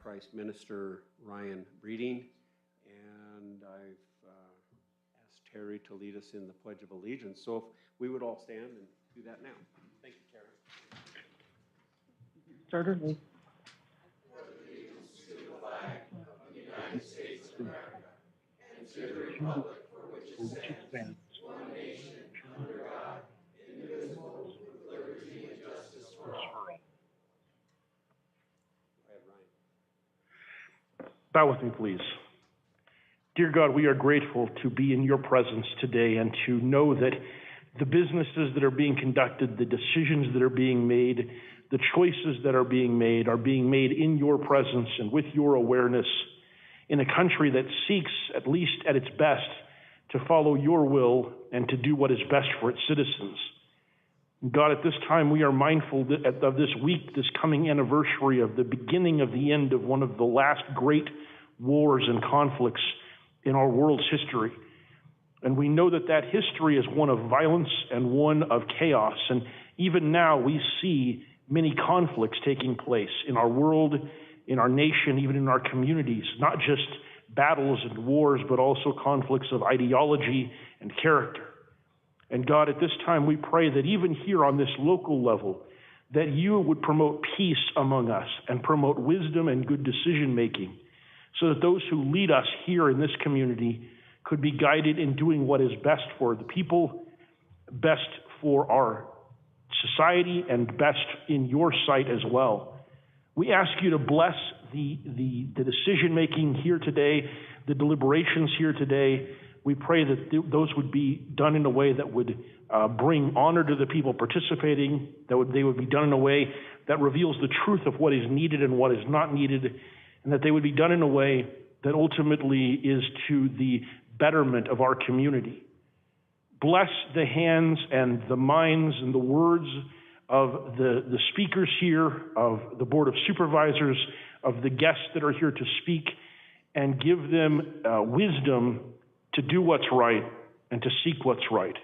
Christ Minister Ryan Breeding, and I've asked Terry to lead us in the Pledge of Allegiance. So if we would all stand and do that now. Thank you, Terry. Starter. Allegiance to the flag of the United States of America and to the republic for which it stands, one nation, under God, indivisible, with liberty and justice for all. Go ahead, Ryan. Bow with me, please. Dear God, we are grateful to be in your presence today and to know that the businesses that are being conducted, the decisions that are being made, the choices that are being made in your presence and with your awareness in a country that seeks, at least at its best, to follow your will and to do what is best for its citizens. God, at this time, we are mindful of this week, this coming anniversary of the beginning of the end of one of the last great wars and conflicts in our world's history. And we know that that history is one of violence and one of chaos. And even now we see many conflicts taking place in our world, in our nation, even in our communities, not just battles and wars, but also conflicts of ideology and character. And God, at this time, we pray that even here on this local level, that you would promote peace among us and promote wisdom and good decision-making so that those who lead us here in this community could be guided in doing what is best for the people, best for our society, and best in your sight as well. We ask you to bless the decision-making here today, the deliberations here today. We pray that those would be done in a way that would bring honor to the people participating, they would be done in a way that reveals the truth of what is needed and what is not needed, and that they would be done in a way that ultimately is to the betterment of our community. Bless the hands and the minds and the words of the speakers here, of the Board of Supervisors, of the guests that are here to speak, and give them wisdom to do what's right and to seek what's right.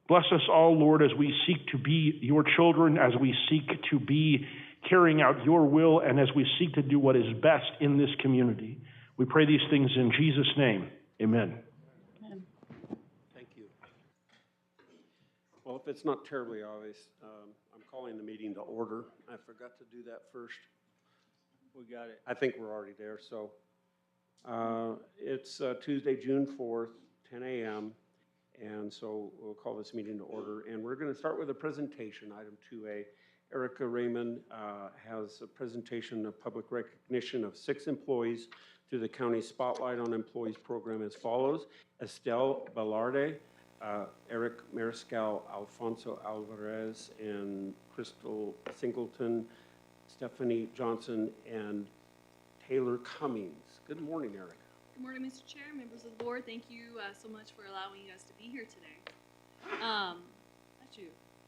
Bless us all, Lord, as we seek to be your children, as we seek to be carrying out your will, and as we seek to do what is best in this community. We pray these things in Jesus' name. Amen. Thank you. Well, if it's not terribly obvious, I'm calling the meeting to order. I forgot to do that first. We got it. I think we're already there. So it's Tuesday, June 4th, 10 a.m. And so we'll call this meeting to order. And we're going to start with a presentation, item 2A. Erica Raymond has a presentation of public recognition of 6 employees through the County Spotlight on Employees program as follows: Estelle Velarde, Eric Mariscal, Alfonso Alvarez, and Crystal Singleton, Stephanie Johnson, and Taylor Cummings. Good morning, Eric. Good morning, Mr. Chair, members of the board. Thank you so much for allowing us to be here today.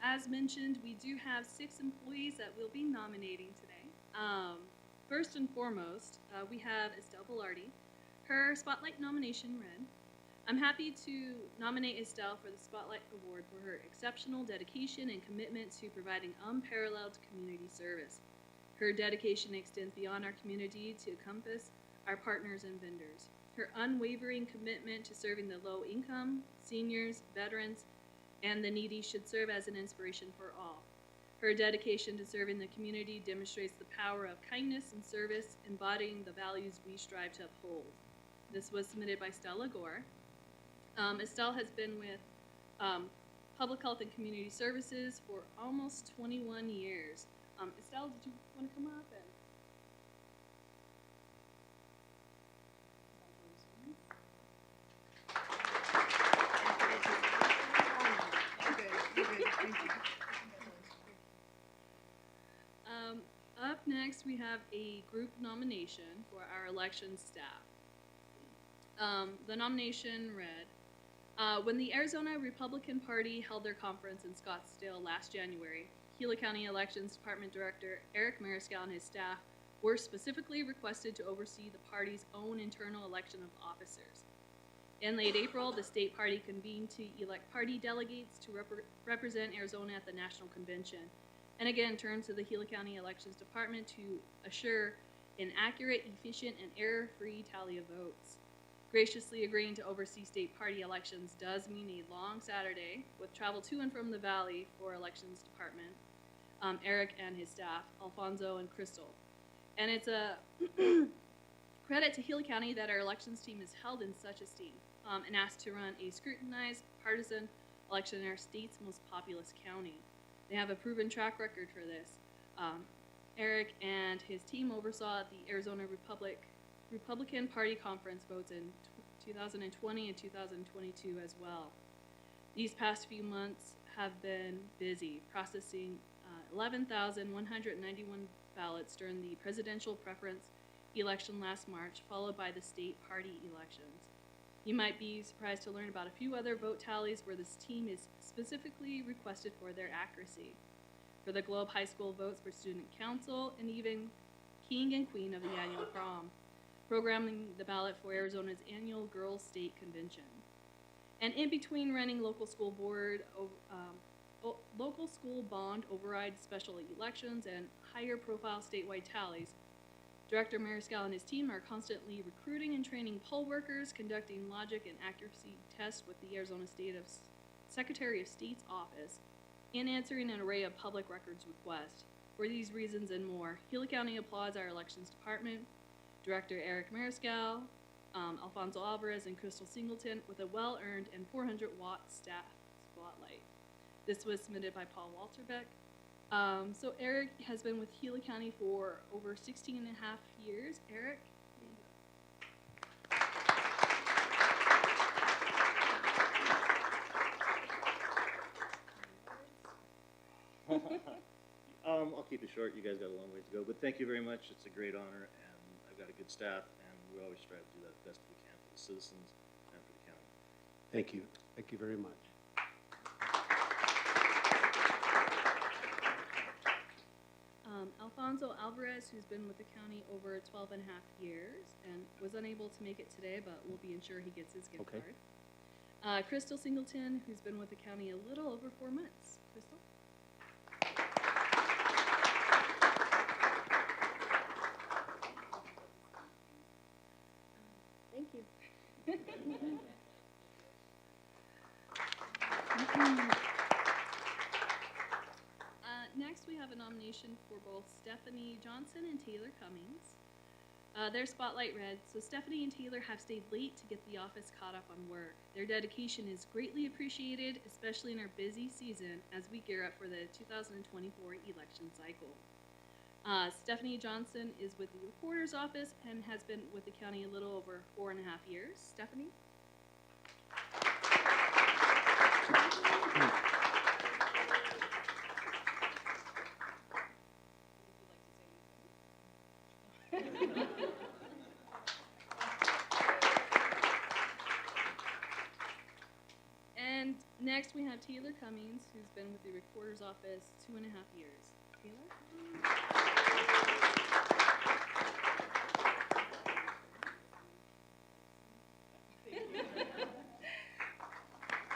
As mentioned, we do have 6 employees that we'll be nominating today. First and foremost, we have Estelle Velarde. Her Spotlight nomination read, "I'm happy to nominate Estelle for the Spotlight Award for her exceptional dedication and commitment to providing unparalleled community service. Her dedication extends beyond our community to encompass our partners and vendors. Her unwavering commitment to serving the low income, seniors, veterans, and the needy should serve as an inspiration for all. Her dedication to serving the community demonstrates the power of kindness and service, embodying the values we strive to uphold." This was submitted by Stella Gore. Estelle has been with Public Health and Community Services for almost 21 years. Estelle, did you want to come up? Up next, we have a group nomination for our election staff. The nomination read, when the Arizona Republican Party held their conference in Scottsdale last January, Gila County Elections Department Director Eric Mariscal and his staff were specifically requested to oversee the party's own internal election of officers. In late April, the state party convened to elect party delegates to represent Arizona at the National Convention, and again turned to the Gila County Elections Department to assure an accurate, efficient, and error-free tally of votes. Graciously agreeing to oversee state party elections does mean a long Saturday with travel to and from the Valley for elections department, Eric and his staff, Alfonso and Crystal. And it's a credit to Gila County that our elections team is held in such esteem and asked to run a scrutinized, partisan election in our state's most populous county. They have a proven track record for this. Eric and his team oversaw the Arizona Republican Party Conference votes in 2020 and 2022 as well. These past few months have been busy, processing 11,191 ballots during the presidential preference election last March, followed by the state party elections. You might be surprised to learn about a few other vote tallies where this team is specifically requested for their accuracy. For the Globe High School votes for student council, and even king and queen of the annual prom, programming the ballot for Arizona's annual Girls State Convention. And in between running local school bond override special elections and higher profile statewide tallies, Director Mariscal and his team are constantly recruiting and training poll workers, conducting logic and accuracy tests with the Arizona Secretary of State's office, and answering an array of public records requests. For these reasons and more, Gila County applauds our elections department, Director Eric Mariscal, Alfonso Alvarez, and Crystal Singleton with a well-earned and 400-watt staff spotlight. This was submitted by Paul Walterbeck. So Eric has been with Gila County for over 16 and a half years. Eric, there you go. I'll keep it short. You guys got a long way to go, but thank you very much. It's a great honor, and I've got a good staff, and we always strive to do that best we can for the citizens and for the county. Thank you. Thank you very much. Alfonso Alvarez, who's been with the county over 12 and a half years and was unable to make it today, but we'll be ensure he gets his gift card. Crystal Singleton, who's been with the county a little over 4 months. Crystal? Thank you. Next, we have a nomination for both Stephanie Johnson and Taylor Cummings. Their spotlight read, so Stephanie and Taylor have stayed late to get the office caught up on work. Their dedication is greatly appreciated, especially in our busy season as we gear up for the 2024 election cycle. Stephanie Johnson is with the Recorder's Office and has been with the county a little over 4.5 years. Stephanie? And next we have Taylor Cummings, who's been with the Recorder's Office 2.5 years. Taylor?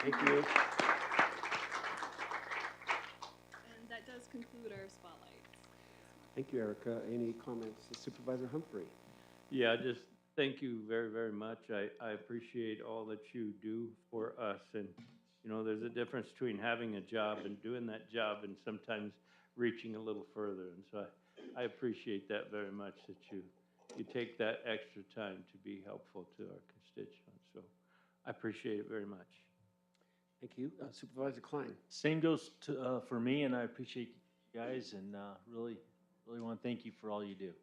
Thank you. And that does conclude our spotlights. Thank you, Erica. Any comments? Supervisor Humphrey? Yeah, just thank you very, very much. I appreciate all that you do for us. And, you know, there's a difference between having a job and doing that job and sometimes reaching a little further. And so I appreciate that very much, that you take that extra time to be helpful to our constituents. So I appreciate it very much. Thank you. Supervisor Klein? Same goes to, for me, and I appreciate you guys, and really want to thank you for all you do.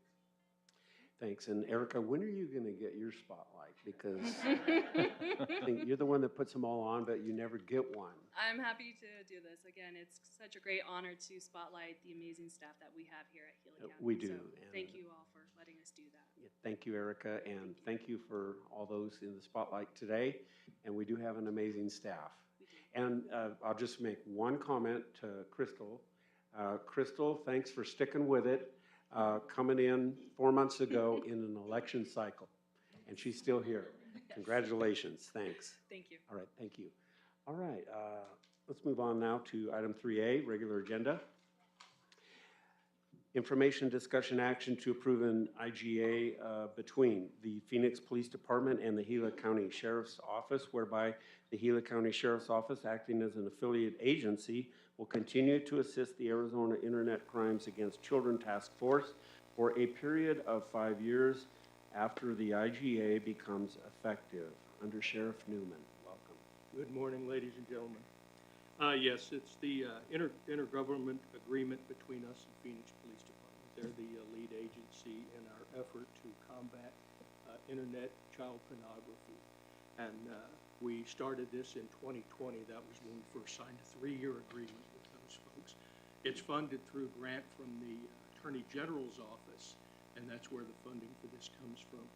Thanks. And Erica, when are you going to get your spotlight? Because I think you're the one that puts them all on, but you never get one. I'm happy to do this. Again, it's such a great honor to spotlight the amazing staff that we have here at Gila County. We do. So thank you all for letting us do that. Yeah, thank you, Erica, and thank you for all those in the spotlight today. And we do have an amazing staff. And I'll just make one comment to Crystal. Crystal, thanks for sticking with it. Coming in 4 months ago in an election cycle, and she's still here. Congratulations. Thanks. Thank you. All right. Thank you. All right. Let's move on now to item 3A, regular agenda. Information, discussion, action to approve an IGA between the Phoenix Police Department and the Gila County Sheriff's Office, whereby the Gila County Sheriff's Office, acting as an affiliate agency, will continue to assist the Arizona Internet Crimes Against Children Task Force for a period of 5 years after the IGA becomes effective. Under Sheriff Newman, welcome. Good morning, ladies and gentlemen. Yes, it's the intergovernment agreement between us and Phoenix Police Department. They're the lead agency in our effort to combat internet child pornography. And we started this in 2020. That was when we first signed a 3-year agreement with those folks. It's funded through grant from the Attorney General's office, and that's where the funding for this comes from.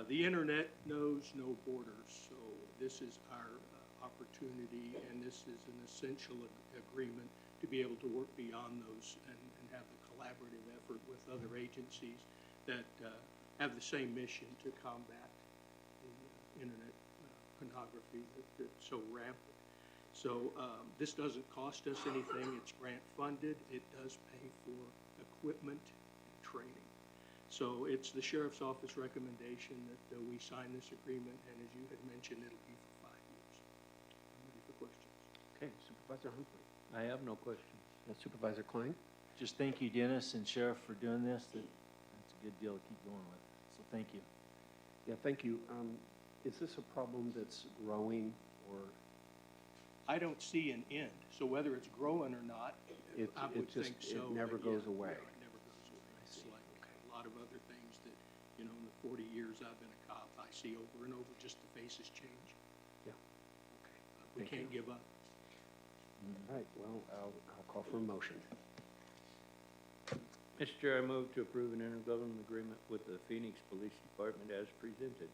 The internet knows no borders, so this is our opportunity, and this is an essential agreement to be able to work beyond those and have the collaborative effort with other agencies that have the same mission to combat the internet pornography that's so rampant. So this doesn't cost us anything. It's grant funded. It does pay for equipment and training. So it's the Sheriff's Office recommendation that we sign this agreement, and as you had mentioned, it'll be for 5 years. I'm ready for questions. Okay, Supervisor Humphrey. I have no questions. Supervisor Klein? Just thank you, Dennis and Sheriff, for doing this. That's a good deal to keep going with. So thank you. Yeah, thank you. Is this a problem that's growing, or? I don't see an end, so whether it's growing or not, I would think so. It never but goes yeah, away. no, it never goes away. It's like a lot of other things that, in the 40 years I've been a cop, I see over and over, just the faces change. Yeah. We Thank can't give up. All right, well, I'll call for a motion. Mr. Chair, I move to approve an intergovernmental agreement with the Phoenix Police Department as presented.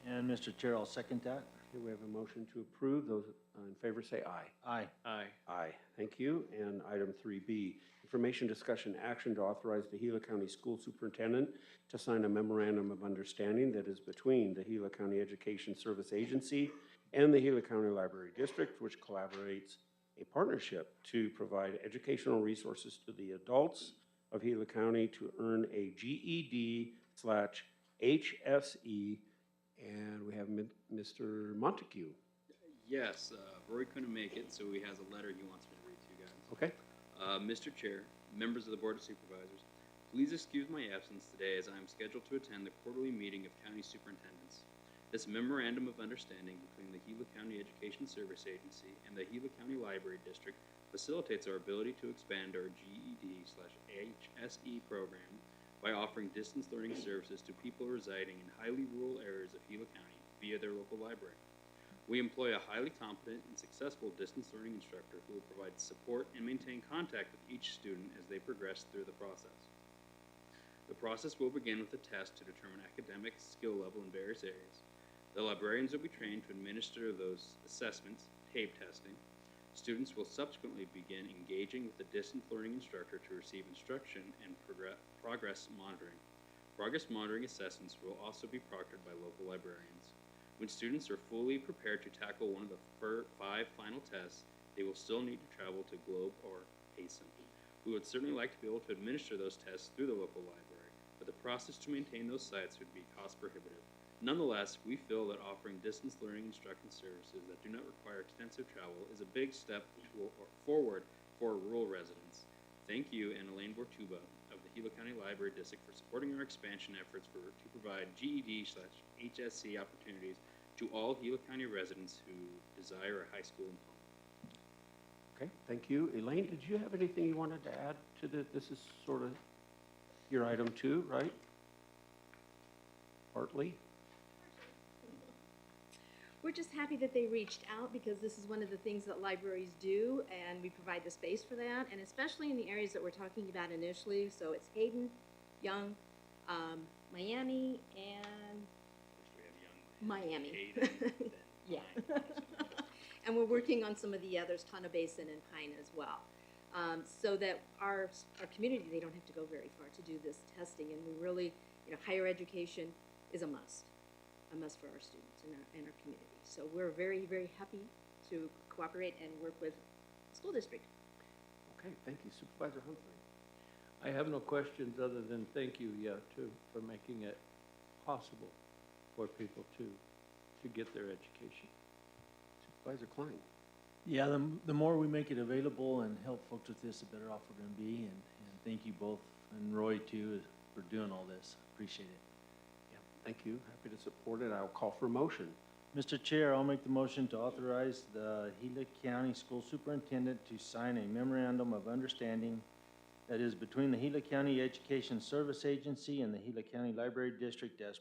And Mr. Chair, I'll second that. Here we have a motion to approve. Those in favor say aye. Aye. Aye. Aye. Thank you. And item 3B, information, discussion, action to authorize the Gila County School Superintendent to sign a memorandum of understanding that is between the Gila County Education Service Agency and the Gila County Library District, which collaborates a partnership to provide educational resources to the adults of Gila County to earn a GED/HSE. And we have Mr. Montague. Yes, Roy couldn't make it, so he has a letter he wants me to read to you guys. Okay. Mr. Chair, members of the Board of Supervisors, please excuse my absence today as I am scheduled to attend the quarterly meeting of county superintendents. This memorandum of understanding between the Gila County Education Service Agency and the Gila County Library District facilitates our ability to expand our GED/HSE program by offering distance learning services to people residing in highly rural areas of Gila County via their local library. We employ a highly competent and successful distance learning instructor who will provide support and maintain contact with each student as they progress through the process. The process will begin with a test to determine academic skill level in various areas. The librarians will be trained to administer those assessments, tape testing. Students will subsequently begin engaging with the distance learning instructor to receive instruction and progress monitoring. Progress monitoring assessments will also be proctored by local librarians. When students are fully prepared to tackle one of the 5 final tests, they will still need to travel to Globe or ASIM. We would certainly like to be able to administer those tests through the local library, but the process to maintain those sites would be cost prohibitive. Nonetheless, we feel that offering distance learning instruction services that do not require extensive travel is a big step forward for rural residents. Thank you, and Elaine Bortuba of the Gila County Library District for supporting our expansion efforts to provide GED/HSC opportunities to all Gila County residents who desire a high school diploma. Okay, thank you. Elaine, did you have anything you wanted to add to this is sort of your item 2, right? Partly? We're just happy that they reached out because this is one of the things that libraries do, and we provide the space for that, and especially in the areas that we're talking about initially. So it's Hayden, Young, Miami, and Miami. Hayden, Yeah. And we're working on some of the others, Tana Basin and Pine as well. So that our community, they don't have to go very far to do this testing, and we really, higher education is a must for our students in our community. So we're very, very happy to cooperate and work with the school district. Okay, thank you. Supervisor Humphrey. I have no questions other than thank you, for making it possible for people to get their education. Supervisor Klein. Yeah, the more we make it available and help folks with this, the better off we're gonna be, and thank you both, and Roy too, for doing all this. Appreciate it. Yeah, thank you. Happy to support it. I'll call for a motion. Mr. Chair, I'll make the motion to authorize the Gila County School Superintendent to sign a memorandum of understanding that is between the Gila County Education Service Agency and the Gila County Library District as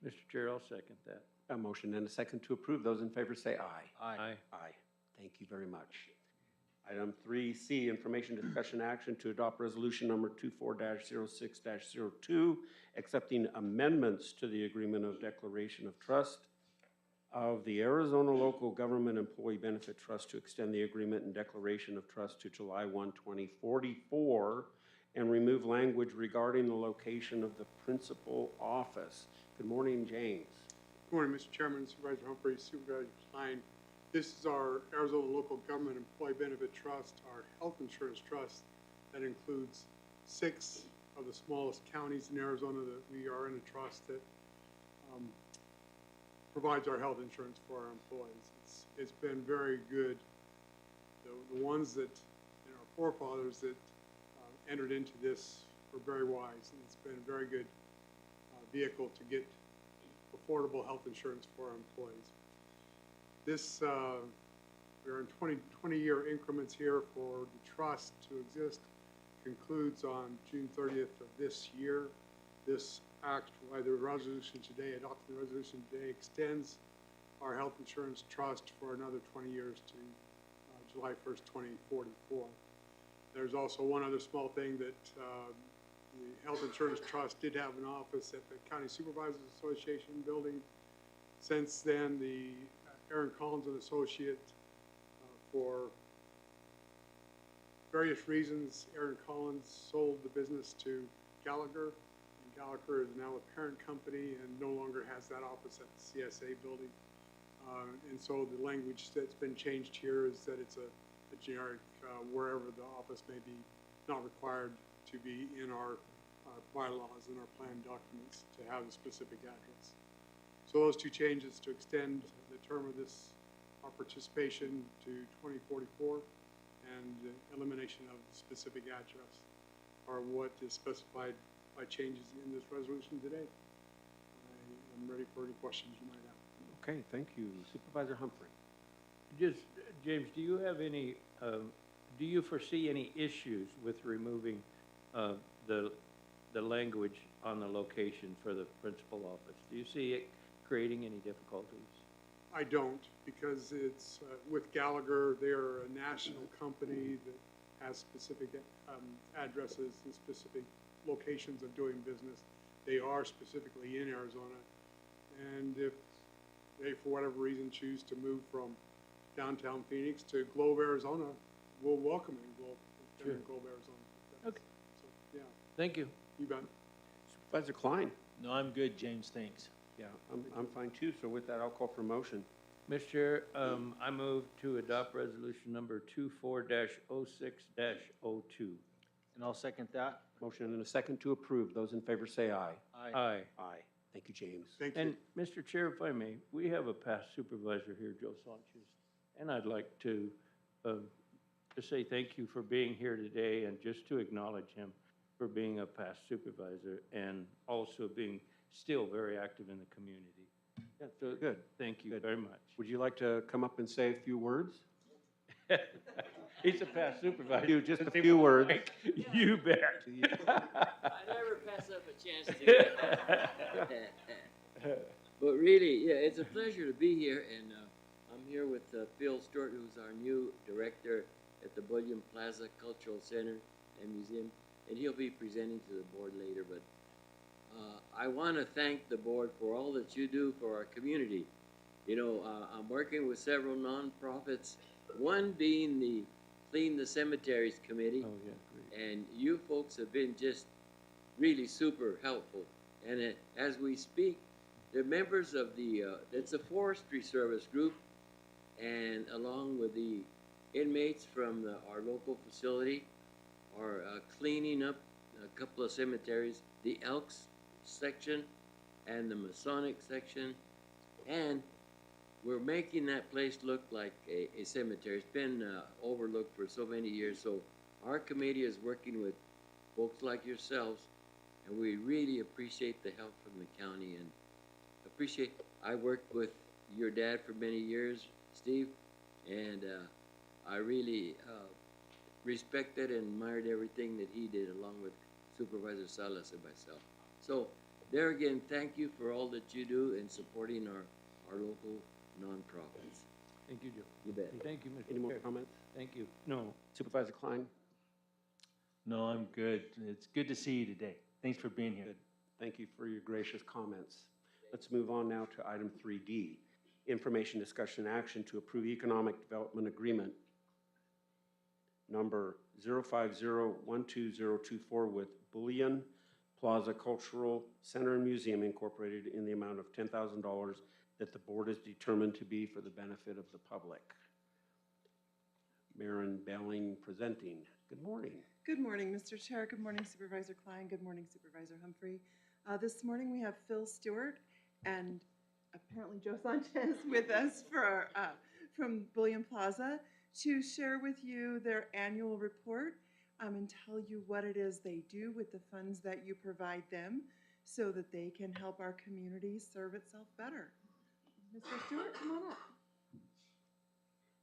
Mr. Chair, I'll second that. A motion and a second to approve. Those in favor say aye. Aye. Aye. Thank you very much. Item 3C, information discussion action to adopt resolution number 24-06-02, accepting amendments to the agreement of declaration of trust of the Arizona Local Government Employee Benefit Trust to extend the agreement and declaration of trust to July 1, 2044, and remove language regarding the location of the principal office. Good morning, James. Good morning, Mr. Chairman, Supervisor Humphrey, Supervisor Klein. This is our Arizona Local Government Employee Benefit Trust, our health insurance trust that includes 6 of the smallest counties in Arizona that we are in a trust that provides our health insurance for our employees. It's been very good. The ones that, our forefathers that entered into this were very wise, and it's been a very good vehicle to get affordable health insurance for our employees. This, we're in 20-year increments here for the trust to exist, concludes on June 30th of this year. This act, by the resolution today, adopting the resolution today, extends our health insurance trust for another 20 years to July 1st, 2044. There's also one other small thing that the Health Insurance Trust did have an office at the County Supervisors Association building. Since then, the Aaron Collins and Associate, for various reasons, Aaron Collins sold the business to Gallagher. And Gallagher is now a parent company and no longer has that office at the CSA building. And so the language that's been changed here is that it's a generic, wherever the office may be, not required to be in our bylaws and our plan documents to have a specific address. So those 2 changes to extend the term of this, our participation to 2044 and the elimination of the specific address are what is specified by changes in this resolution today. I am ready for any questions you might have. Okay, thank you. Supervisor Humphrey. Just, James, do you have any, do you foresee any issues with removing the language on the location for the principal office? Do you see it creating any difficulties? I don't, because it's with Gallagher, they're a national company that has specific addresses and specific locations of doing business. They are specifically in Arizona, and if they, for whatever reason, choose to move from downtown Phoenix to Globe, Arizona, we'll welcome it. We'll Globe, Arizona. Okay. So, yeah, Thank you. you bet. Supervisor Klein. No, I'm good, James, thanks. Yeah, I'm fine too. So with that, I'll call for a motion. Mr. Chair, I move to adopt resolution number 24-06-02. And I'll second that. Motion and a second to approve. Those in favor say aye. Aye. Aye. Thank you, James. Thank you. And Mr. Chair, if I may, we have a past supervisor here, Joe Sanchez, and I'd like to say thank you for being here today and just to acknowledge him for being a past supervisor and also being still very active in the community. Yeah, so good. Thank you Good. very much. Would you like to come up and say a few words? He's a past supervisor. Do just a few words. You bet. I never pass up a chance to. But really, yeah, it's a pleasure to be here, and I'm here with Phil Stewart, who's our new director at the Bullion Plaza Cultural Center and Museum, and he'll be presenting to the board later. But I want to thank the board for all that you do for our community. You know, I'm working with several nonprofits, one being the Clean the Cemeteries Committee. Oh, yeah, great. And you folks have been just really super helpful. And as we speak, the members of the, it's a forestry service group, and along with the inmates from our local facility, are cleaning up a couple of cemeteries, the Elks section and the Masonic section, and we're making that place look like a cemetery. It's been overlooked for so many years, so our committee is working with folks like yourselves, and we really appreciate the help from the county, and I worked with your dad for many years, Steve, and I really respected and admired everything that he did, along with Supervisor Salas and myself. So there again, thank you for all that you do in supporting our local nonprofits. Thank you, Joe. You bet. Thank you, Mr. Any more Chair. comments? Thank you. No, Supervisor Klein? No, I'm good. It's good to see you today. Thanks for being here. Good. Thank you for your gracious comments. Let's move on now to item 3D, information, discussion, and action to approve economic development agreement number 050-12024 with Bullion Plaza Cultural Center and Museum Incorporated in the amount of $10,000 that the board has determined to be for the benefit of the public. Maren Belling presenting. Good morning. Good morning, Mr. Chair. Good morning, Supervisor Klein. Good morning, Supervisor Humphrey. This morning we have Phil Stewart and apparently Joe Sanchez with us for, from Bullion Plaza to share with you their annual report and tell you what it is they do with the funds that you provide them so that they can help our community serve itself better. Mr. Stewart, come on up.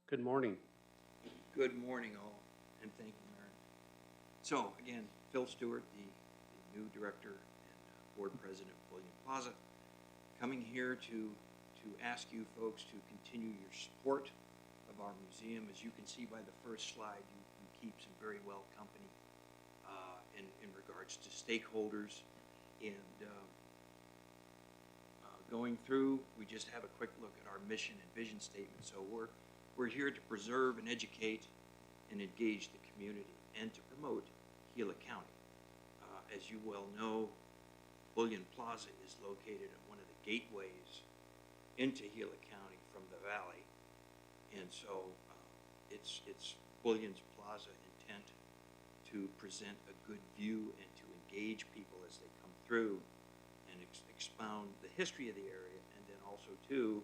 Good morning. Good morning, all, and thank you, Maren. So, again, Phil Stewart, the new director and board president of Bullion Plaza, coming here to ask you folks to continue your support of our museum. As you can see by the first slide, you keep some very well company in regards to stakeholders. And going through, we just have a quick look at our mission and vision statement. So we're here to preserve and educate and engage the community and to promote Gila County. As you well know, Bullion Plaza is located at one of the gateways into Gila County from the valley. And so it's Bullion's Plaza intent to present a good view and to engage people as they come through and expound the history of the area, and then also to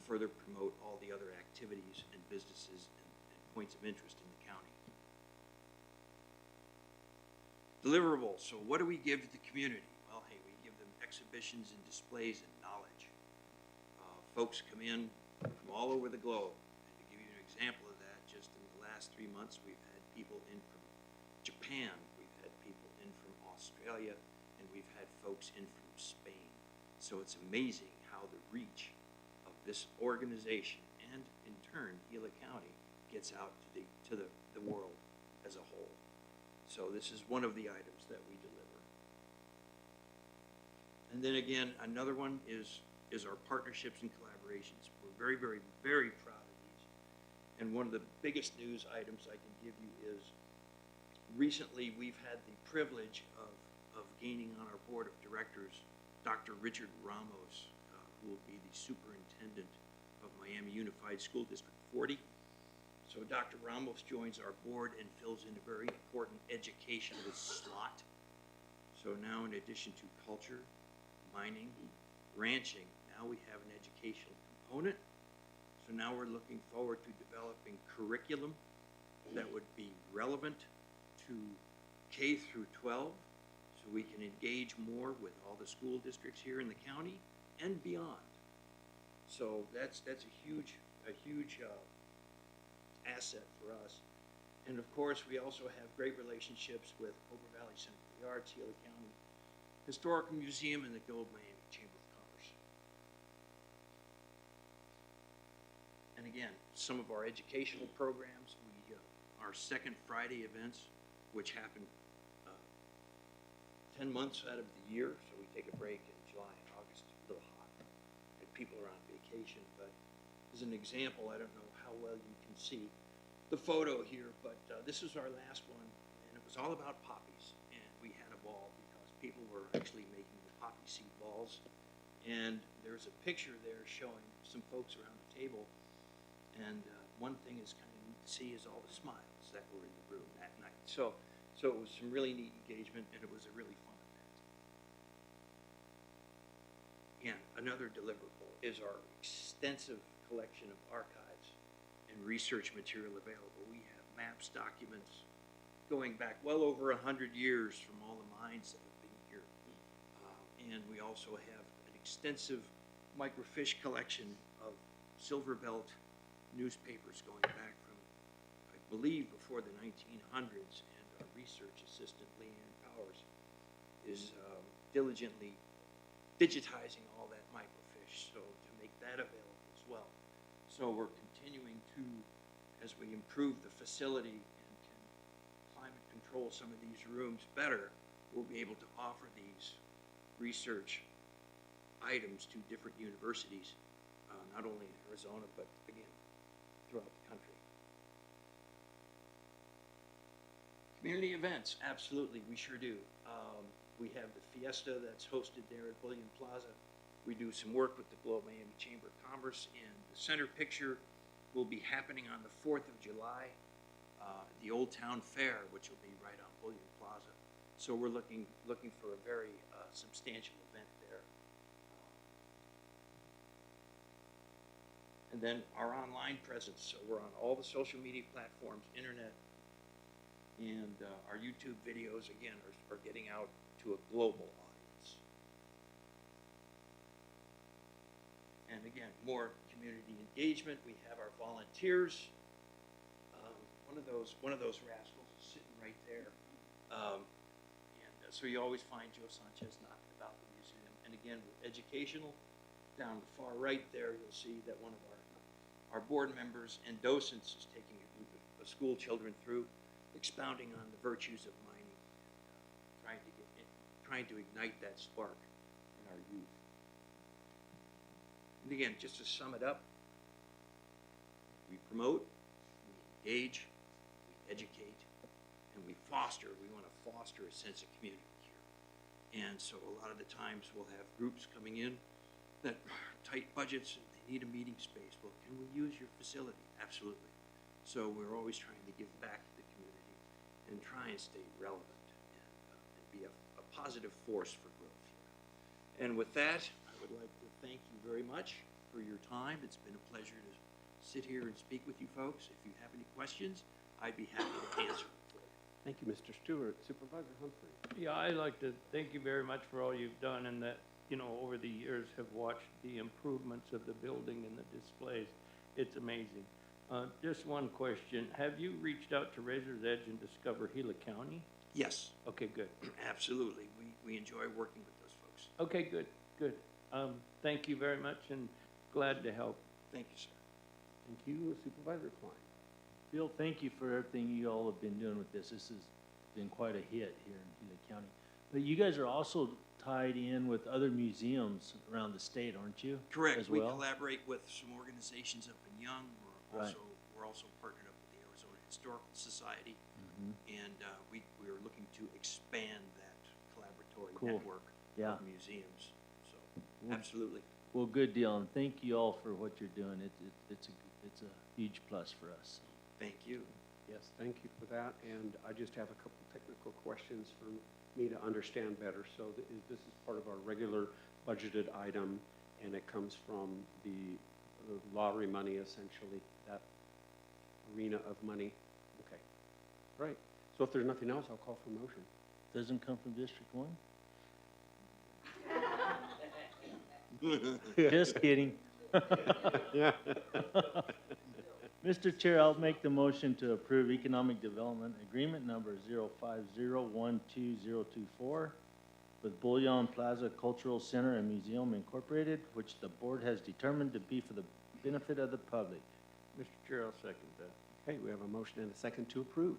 further promote all the other activities and businesses and points of interest in the county. Deliverables. So what do we give to the community? Well, hey, we give them exhibitions and displays and knowledge. Folks come in from all over the globe. And to give you an example of that, just in the last 3 months, we've had people in from Japan, we've had people in from Australia, and we've had folks in from Spain. So it's amazing how the reach of this organization and in turn Gila County gets out to the world as a whole. So this is one of the items that we deliver. And then again, another one is our partnerships and collaborations. We're very, very, very proud of these. And one of the biggest news items I can give you is recently we've had the privilege of gaining on our board of directors Dr. Richard Ramos, who will be the superintendent of Miami Unified School District 40. So Dr. Ramos joins our board and fills in a very important educational slot. So now in addition to culture, mining, ranching, now we have an educational component. So now we're looking forward to developing curriculum that would be relevant to K through 12, so we can engage more with all the school districts here in the county and beyond. So that's a huge asset for us. And of course, we also have great relationships with Cobra Valley Center for the Arts, Gila County Historical Museum, and the Gold Miami Chamber of Commerce. And again, some of our educational programs, our second Friday events, which happen 10 months out of the year, so we take a break in July and August, a little hot, and people are on vacation. But as an example, I don't know how well you can see the photo here, but this is our last one, and it was all about poppies, and we had a ball because people were actually making the poppy seed balls. And there's a picture there showing some folks around the table, and one thing is kind of neat to see is all the smiles that were in the room that night. So So it was some really neat engagement, and it was a really fun event. And another deliverable is our extensive collection of archives and research material available. We have maps, documents, going back well over 100 years from all the mines that have been here. And we also have an extensive microfiche collection of silver belt newspapers going back from, I believe, before the 1900s. And our research assistant, Leanne Powers, is diligently digitizing all that microfiche so to make that available as well. So we're continuing to, as we improve the facility and can climate control some of these rooms better, we'll be able to offer these research items to different universities, not only in Arizona, but again, throughout the country. Community events, absolutely, we sure do. We have the Fiesta that's hosted there at Bullion Plaza. We do some work with the Globe Miami Chamber of Commerce, and the center picture will be happening on the 4th of July, the Old Town Fair, which will be right on Bullion Plaza. So we're looking for a very substantial event there. And then our online presence. So we're on all the social media platforms, internet, and our YouTube videos, again, are getting out to a global audience. And again, more community engagement. We have our volunteers. One of those rascals is sitting right there. So you always find Joe Sanchez knocking about the museum. And again, with educational, down the far right there, you'll see that one of our board members and docents is taking a group of school children through expounding on the virtues of mining, trying to ignite that spark in our youth. And again, just to sum it up, we promote, we engage, we educate, and we foster. We want to foster a sense of community here. And so a lot of the times we'll have groups coming in that tight budgets, and they need a meeting space. Well, can we use your facility? Absolutely. So we're always trying to give back to the community and try and stay relevant and be a positive force for growth here. And with that, I would like to thank you very much for your time. It's been a pleasure to sit here and speak with you folks. If you have any questions, I'd be happy to answer them for you. Thank you, Mr. Stewart. Supervisor Humphrey. Yeah, I'd like to thank you very much for all you've done, and that, you know, over the years have watched the improvements of the building and the displays. It's amazing. Just one question. Have you reached out to Razor's Edge and Discover Gila County? Yes. Okay, good. Absolutely. We enjoy working with those folks. Okay, good, good. Thank you very much, and glad to help. Thank you, sir. Thank you, Supervisor Klein. Phil, thank you for everything you all have been doing with this. This has been quite a hit here in Gila County. But you guys are also tied in with other museums around the state, aren't you? Correct. As well? We collaborate with some organizations up in Young. Right. We're also partnered up with the Arizona Historical Society, Mm-hmm. and we are looking to expand that collaboratory Cool. network Yeah. of museums. So, Well, absolutely. Well, good deal, and thank you all for what you're doing. It's a huge plus for us. Thank you. Yes, thank you for that. And I just have a couple technical questions for me to understand better. So this is part of our regular budgeted item, and it comes from the lottery money, essentially, that arena of money. Okay, right. So if there's nothing else, I'll call for motion. Doesn't come from District 1? Just kidding. Yeah. Mr. Chair, I'll make the motion to approve Economic Development Agreement number 050122024 with Bullion Plaza Cultural Center and Museum Incorporated, which the board has determined to be for the benefit of the public. Mr. Chair, I'll second that. Okay, we have a motion and a second to approve.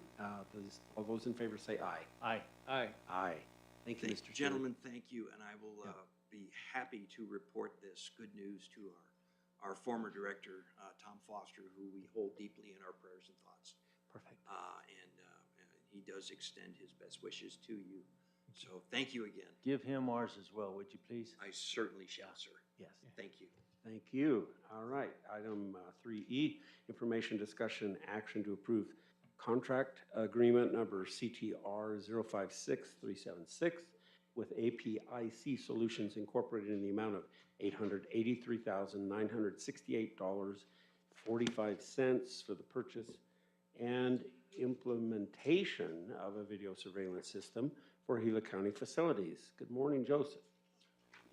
All those in favor say aye. Aye. Aye. Aye. Thank you, Mr. Chair. Gentlemen, thank you, and I will be happy to report this good news to our former director, Tom Foster, who we hold deeply in our prayers and thoughts. Perfect. And he does extend his best wishes to you. So thank you again. Give him ours as well, would you please? I certainly shall, sir. Yes. Thank you. Thank you. All right. Item 3E, information, discussion, action to approve contract agreement number CTR 056376 with APIC Solutions Incorporated in the amount of $883,968.45 for the purchase and implementation of a video surveillance system for Gila County facilities. Good morning, Joseph.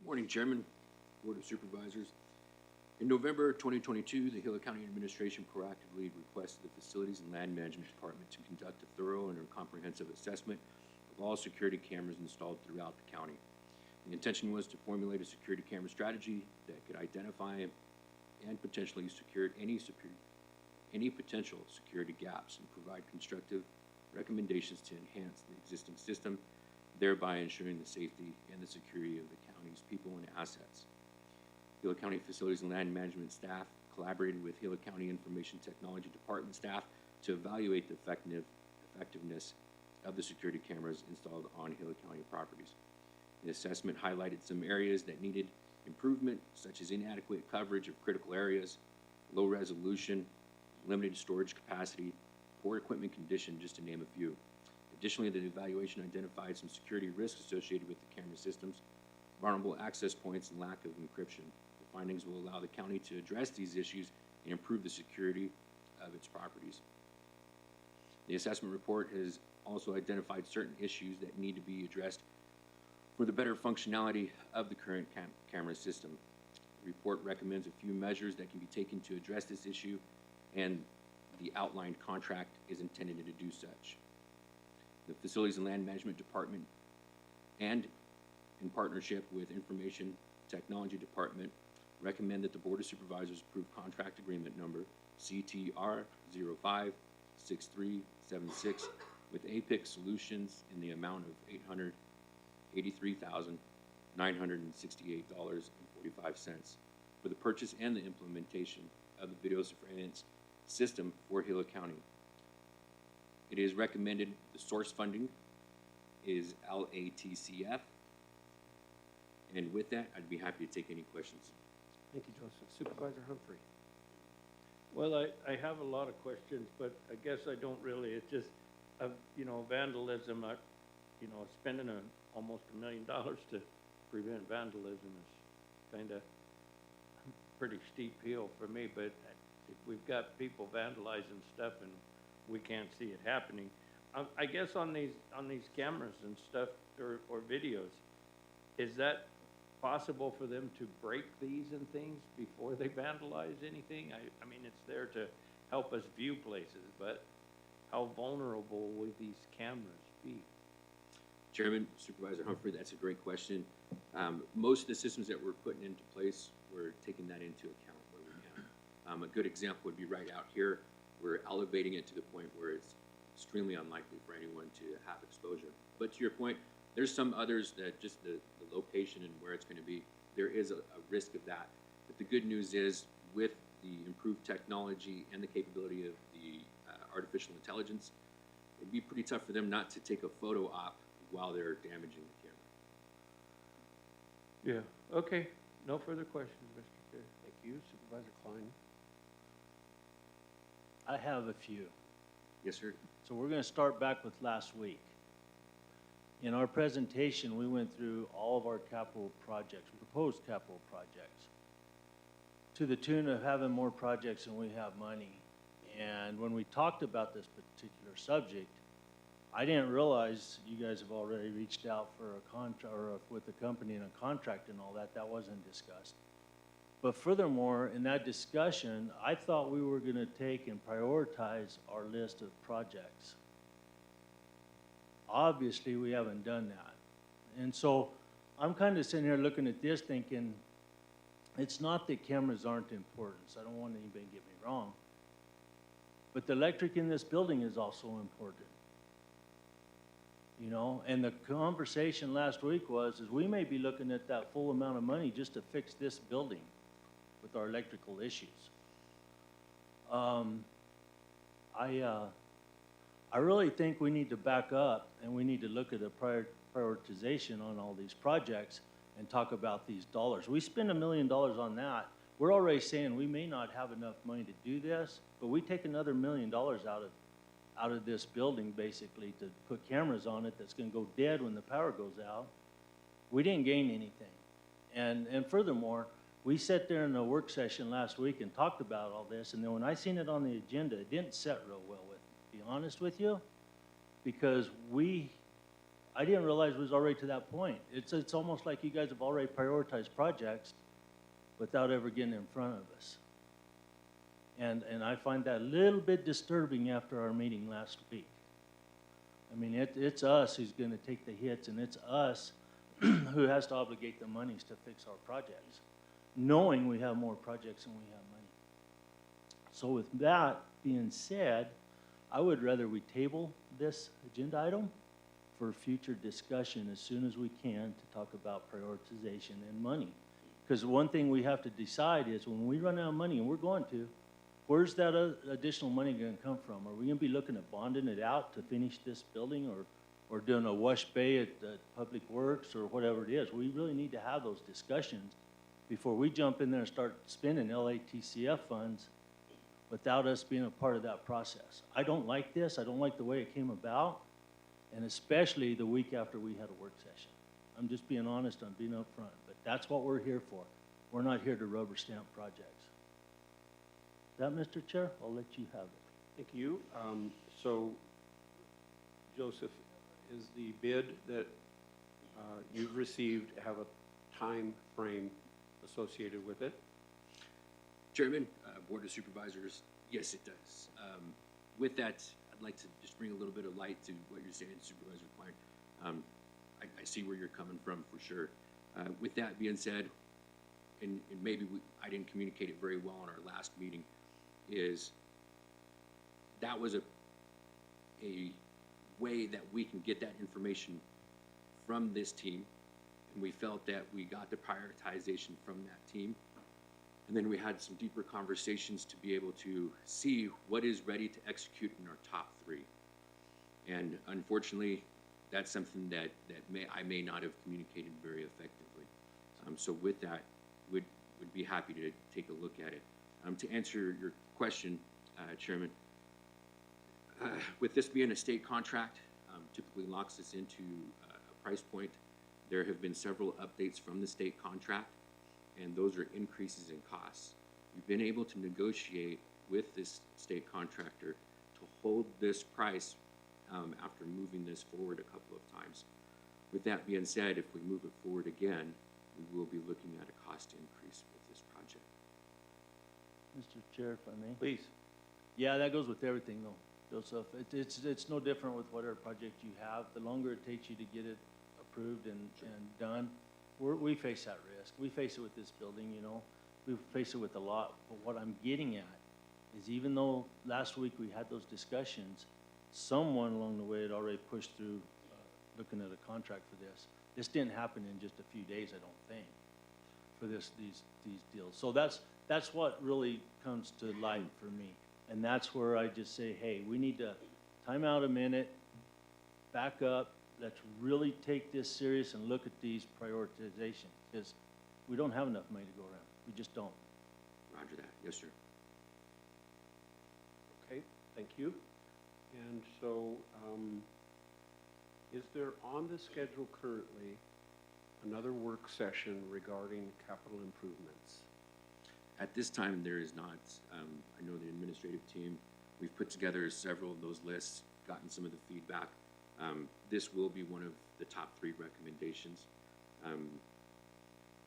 Morning, Chairman, Board of Supervisors. In November 2022, the Gila County Administration proactively requested the Facilities and Land Management Department to conduct a thorough and comprehensive assessment of all security cameras installed throughout the county. The intention was to formulate a security camera strategy that could identify and potentially secure any potential security gaps and provide constructive recommendations to enhance the existing system, thereby ensuring the safety and the security of the county's people and assets. Gila County Facilities and Land Management staff collaborated with Gila County Information Technology Department staff to evaluate the effectiveness of the security cameras installed on Gila County properties. The assessment highlighted some areas that needed improvement, such as inadequate coverage of critical areas, low resolution, limited storage capacity, poor equipment condition, just to name a few. Additionally, the evaluation identified some security risks associated with the camera systems, vulnerable access points, and lack of encryption. The findings will allow the county to address these issues and improve the security of its properties. The assessment report has also identified certain issues that need to be addressed for the better functionality of the current camera system. The report recommends a few measures that can be taken to address this issue, and the outlined contract is intended to do such. The Facilities and Land Management Department, and in partnership with Information Technology Department, recommend that the Board of Supervisors approve contract agreement number CTR 056376 with APIC Solutions in the amount of $883,968.45 for the purchase and the implementation of the video surveillance system for Gila County. It is recommended the source funding is LATCF. And with that, I'd be happy to take any questions. Thank you, Joseph. Supervisor Humphrey. Well, I have a lot of questions, but I guess I don't really. It's just, vandalism. Spending almost $1 million to prevent vandalism is kind of pretty steep hill for me. But if we've got people vandalizing stuff and we can't see it happening, I guess on these cameras and stuff or videos, is that possible for them to break these and things before they vandalize anything? I mean, it's there to help us view places, but how vulnerable would these cameras be? Chairman, Supervisor Humphrey, that's a great question. Most of the systems that we're putting into place, we're taking that into account where we can. A good example would be right out here. We're elevating it to the point where it's extremely unlikely for anyone to have exposure. But to your point, there's some others that just the location and where it's going to be, there is a risk of that. But the good news is, with the improved technology and the capability of the artificial intelligence, it'd be pretty tough for them not to take a photo op while they're damaging the camera. Yeah, okay. No further questions, Mr. Chair. Thank you. Supervisor Klein. I have a few. Yes, sir. So we're going to start back with last week. In our presentation, we went through all of our capital projects, proposed capital projects, to the tune of having more projects than we have money. And when we talked about this particular subject, I didn't realize you guys have already reached out for a contract, or with the company and a contract and all that. That wasn't discussed. But furthermore, in that discussion, I thought we were going to take and prioritize our list of projects. Obviously, we haven't done that. And so I'm kind of sitting here looking at this thinking, it's not that cameras aren't important, so I don't want anybody to get me wrong. But the electric in this building is also important. And the conversation last week was, we may be looking at that full amount of money just to fix this building with our electrical issues. I really think we need to back up and we need to look at a prioritization on all these projects and talk about these dollars. We spend $1 million on that. We're already saying we may not have enough money to do this, but we take another $1 million out of out of this building, basically, to put cameras on it that's gonna go dead when the power goes out. We didn't gain anything. And furthermore, we sat there in a work session last week and talked about all this, and then when I seen it on the agenda, it didn't set real well with me, to be honest with you, because I didn't realize it was already to that point. It's almost like you guys have already prioritized projects without ever getting in front of us. And I find that a little bit disturbing after our meeting last week. I mean, it's us who's gonna take the hits, and it's us who has to obligate the monies to fix our projects, knowing we have more projects than we have money. So with that being said, I would rather we table this agenda item for future discussion as soon as we can to talk about prioritization and money. Because one thing we have to decide is when we run out of money, and we're going to, where's that additional money gonna come from? Are we gonna be looking at bonding it out to finish this building, or doing a wash bay at Public Works, or whatever it is? We really need to have those discussions before we jump in there and start spending LATCF funds without us being a part of that process. I don't like this. I don't like the way it came about, and especially the week after we had a work session. I'm just being honest, I'm being upfront, but that's what we're here for. We're not here to rubber stamp projects. That, Mr. Chair, I'll let you have it. Thank you. So, Joseph, is the bid that you've received have a time frame associated with it? Chairman, Board of Supervisors, yes, it does. With that, I'd like to just bring a little bit of light to what you're saying, Supervisor Klein. I see where you're coming from for sure. With that being said, and maybe I didn't communicate it very well in our last meeting, is that was a way that we can get that information from this team, and we felt that we got the prioritization from that team. And then we had some deeper conversations to be able to see what is ready to execute in our top three. And unfortunately, that's something that I may not have communicated very effectively. So with that, would be happy to take a look at it. To answer your question, Chairman, with this being a state contract, typically locks us into a price point. There have been several updates from the state contract, and those are increases in costs. We've been able to negotiate with this state contractor to hold this price after moving this forward a couple of times. With that being said, if we move it forward again, we will be looking at a cost increase with this project. Mr. Chair, if I may? Please. Yeah, that goes with everything though, Joseph. It's no different with whatever project you have. The longer it takes you to get it approved and done, we face that risk. We face it with this building, you know. We face it with a lot. But what I'm getting at is even though last week we had those discussions, someone along the way had already pushed through looking at a contract for this. This didn't happen in just a few days, I don't think, for these deals. So that's what really comes to light for me. And that's where I just say, hey, we need to time out a minute, back up, let's really take this serious and look at these prioritizations, because we don't have enough money to go around. We just don't. Roger that. Yes, sir. Okay, thank you. And so, is there on the schedule currently another work session regarding capital improvements? At this time, there is not. I know the administrative team, we've put together several of those lists, gotten some of the feedback. This will be one of the top 3 recommendations.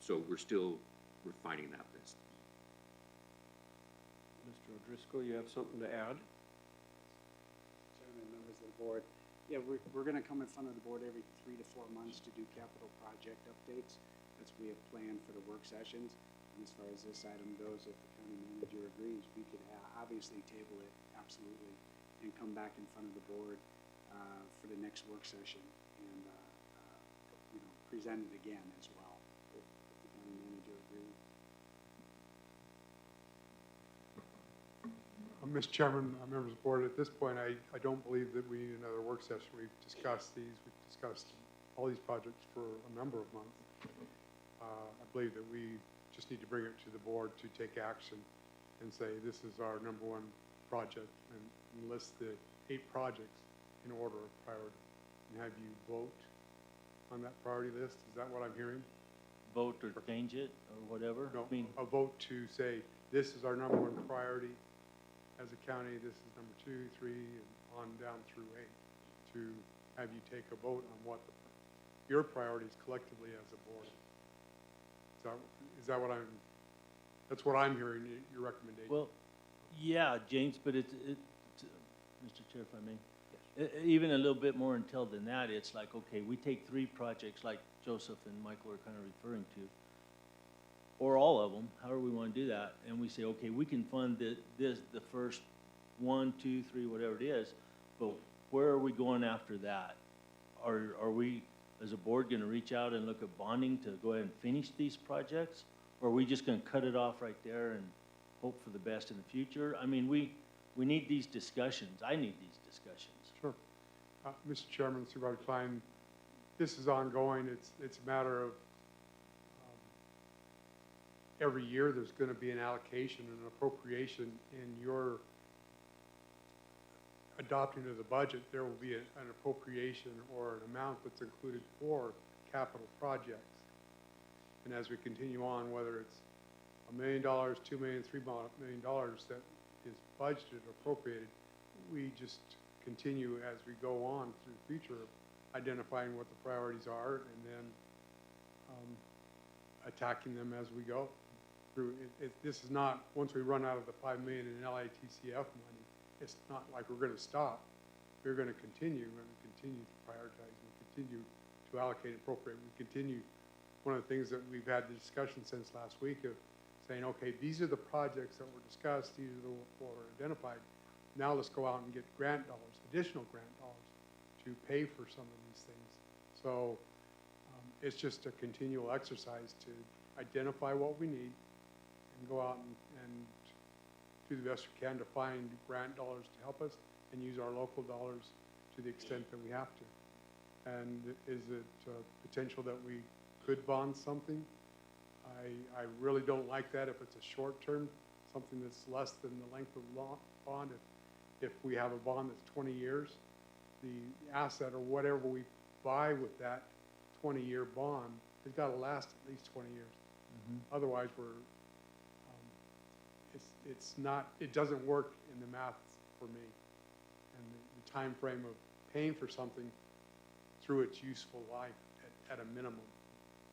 So we're still refining that list. Mr. O'Driscoll, you have something to add? Chairman, members of the board. Yeah, we're going to come in front of the board every 3 to 4 months to do capital project updates. That's what we have planned for the work sessions. And as far as this item goes, if the county manager agrees, we could obviously table it, absolutely, and come back in front of the board for the next work session and present it again as well, if the county manager agrees. Mr. Chairman, members of the board, at this point, I don't believe that we need another work session. We've discussed these. We've discussed all these projects for a number of months. I believe that we just need to bring it to the board to take action and say this is our #1 project and list the 8 projects in order of priority and have you vote on that priority list. Is that what I'm hearing? Vote or change it or whatever? No, I mean, a vote to say, this is our #1 priority as a county, this is number 2, 3, and on down through 8, to have you take a vote on what your priorities collectively as a board. Is that what that's what I'm hearing, your recommendation? well, yeah, James, but Mr. Chair, if I may, even a little bit more entailed than that, it's like, okay, we take 3 projects like Joseph and Michael are kind of referring to, or all of them, however we want to do that, and we say, okay, we can fund the first 1, 2, 3, whatever it is, but where are we going after that? Are we, as a board, going to reach out and look at bonding to go ahead and finish these projects? Or are we just going to cut it off right there and hope for the best in the future? I mean, we need these discussions. I need these discussions. Sure. Mr. Chairman, Supervisor Klein, this is ongoing. It's a matter of every year there's going to be an allocation and an appropriation in your adopting of the budget. There will be an appropriation or an amount that's included for capital projects. And as we continue on, whether it's $1 million, $2 million, $3 million that is budgeted, appropriated, we just continue as we go on through the future, identifying what the priorities are and then attacking them as we go through. This is not, once we run out of the $5 million in LITCF money, it's not like we're going to stop. We're going to continue to prioritize and continue to allocate appropriate. We continue, one of the things that we've had the discussion since last week of saying, okay, these are the projects that were discussed, these are the were identified. Now let's go out and get grant dollars, additional grant dollars to pay for some of these things. So it's just a continual exercise to identify what we need and go out and do the best we can to find grant dollars to help us and use our local dollars to the extent that we have to. And is it potential that we could bond something? I really don't like that if it's a short term, something that's less than the length of the bond. If we have a bond that's 20 years, the asset or whatever we buy with that 20-year bond has got to last at least 20 years. Mm-hmm. Otherwise, it's not, it doesn't work in the math for me. And the time frame of paying for something through its useful life at a minimum.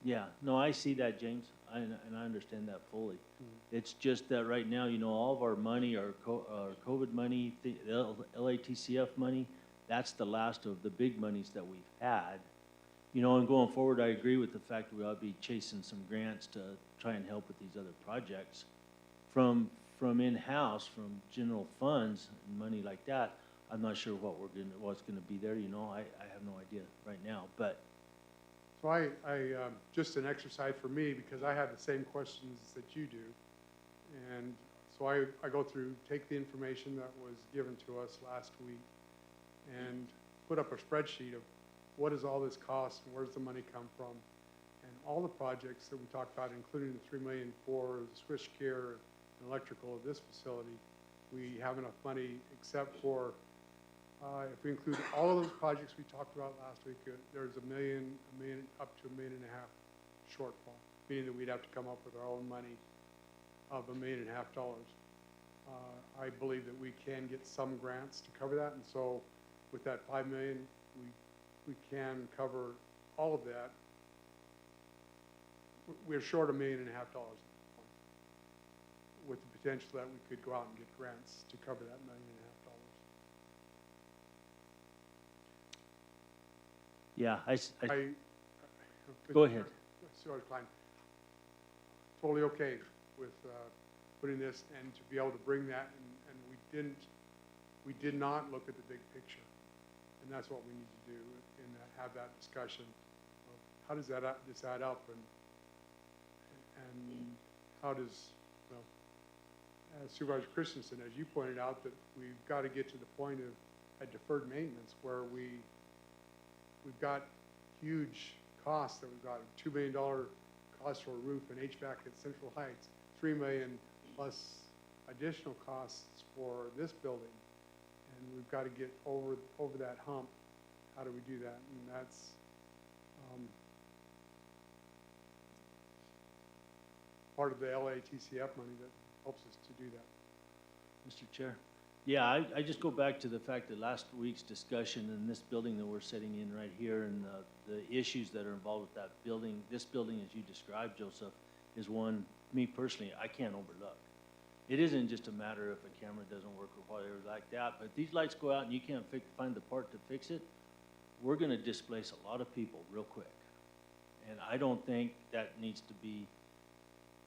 Yeah, no, I see that, James, and I understand that fully. Mm-hmm. It's just that right now, you know, all of our money, our COVID money, the LATCF money, that's the last of the big monies that we've had. You know, and going forward, I agree with the fact that we ought to be chasing some grants to try and help with these other projects. From in-house, from general funds, and money like that, I'm not sure what's gonna be there, you know, I have no idea right now, but. So I just an exercise for me, because I have the same questions that you do. And so I go through, take the information that was given to us last week and put up a spreadsheet of what does all this cost and where's the money come from? And all the projects that we talked about, including the $3 million for the switch gear and electrical of this facility, we have enough money except for if we include all of those projects we talked about last week, there's up to $1.5 million shortfall, meaning that we'd have to come up with our own money of $1.5 million. I believe that we can get some grants to cover that, and so with that $5 million, we can cover all of that. We're short $1.5 million with the potential that we could go out and get grants to cover that $1.5 million. Yeah, go ahead. Supervisor Klein, totally okay with putting this and to be able to bring that, and we did not look at the big picture, and that's what we need to do and have that discussion of how does this add up, and how does, well, as Supervisor Christensen, as you pointed out, that we've got to get to the point of a deferred maintenance where we've got huge costs that we've got $2 million cost for a roof and HVAC at Central Heights, $3 million plus additional costs for this building, and we've got to get over that hump. How do we do that? And that's part of the LATCF money that helps us to do that. Mr. Chair? Yeah, I just go back to the fact that last week's discussion in this building that we're sitting in right here and the issues that are involved with that building, this building as you described, Joseph, is one, me personally, I can't overlook. It isn't just a matter if a camera doesn't work or whatever like that, but if these lights go out and you can't find the part to fix it, we're gonna displace a lot of people real quick. And I don't think that needs to be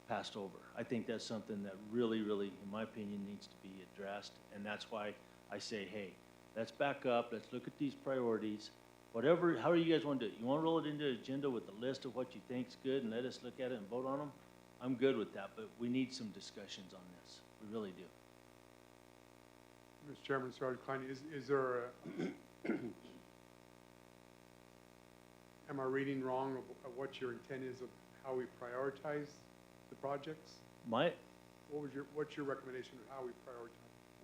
passed over. I think that's something that really, really, in my opinion, needs to be addressed. And that's why I say, hey, let's back up, let's look at these priorities. Whatever, however you guys want to do it. You want to roll it into an agenda with a list of what you think's good and let us look at it and vote on them? I'm good with that, but we need some discussions on this. We really do. Mr. Chairman, Sergeant Klein, is there a, am I reading wrong of what your intent is of how we prioritize the projects? What's your recommendation of how we prioritize?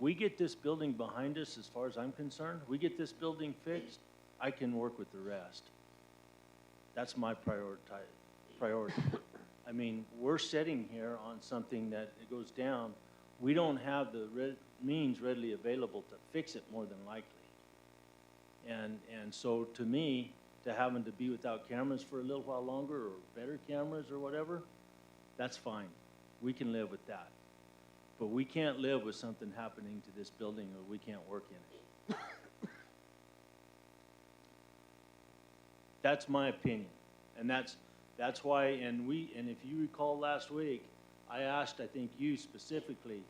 We get this building behind us as far as I'm concerned. We get this building fixed, I can work with the rest. That's my priority. I mean, we're sitting here on something that it goes down. We don't have the means readily available to fix it more than likely. And so to me, to having to be without cameras for a little while longer or better cameras or whatever, that's fine. We can live with that. But we can't live with something happening to this building or we can't work in it. That's my opinion. And that's why, and if you recall last week, I asked, I think you specifically,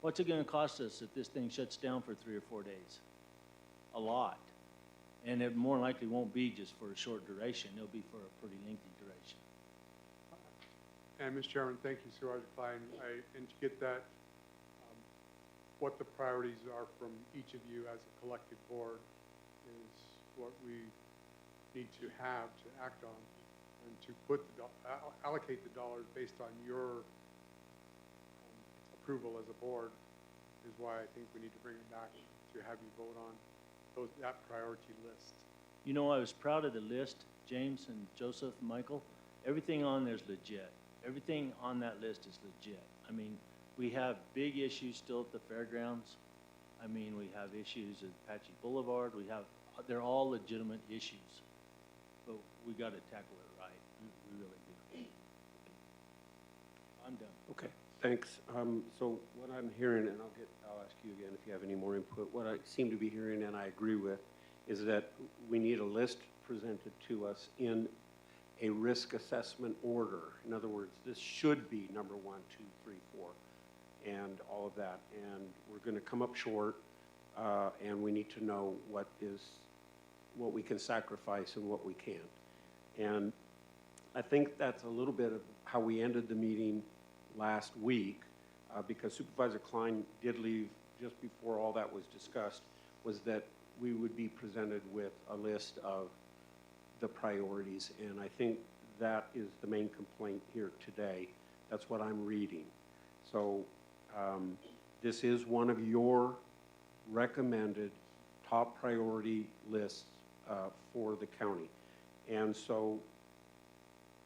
what's it gonna cost us if this thing shuts down for 3 or 4 days? A lot. And it more likely won't be just for a short duration. It'll be for a pretty lengthy duration. And Mr. Chairman, thank you, Sergeant Klein. And to get that, what the priorities are from each of you as a collective board is what we need to have to act on and to put allocate the dollars based on your approval as a board is why I think we need to bring it back to have you vote on that priority list. You know, I was proud of the list, James and Joseph and Michael. Everything on there is legit. Everything on that list is legit. I mean, we have big issues still at the fairgrounds. I mean, we have issues at Apache Boulevard. They're all legitimate issues. But we got to tackle it right. We really do. I'm done. Okay, thanks. So what I'm hearing, and I'll ask you again if you have any more input, what I seem to be hearing and I agree with is that we need a list presented to us in a risk assessment order. In other words, this should be number 1, 2, 3, 4, and all of that. And we're going to come up short, and we need to know what we can sacrifice and what we can't. And I think that's a little bit of how we ended the meeting last week, because Supervisor Klein did leave just before all that was discussed, was that we would be presented with a list of the priorities, and I think that is the main complaint here today. That's what I'm reading. So this is one of your recommended top priority lists for the county. And so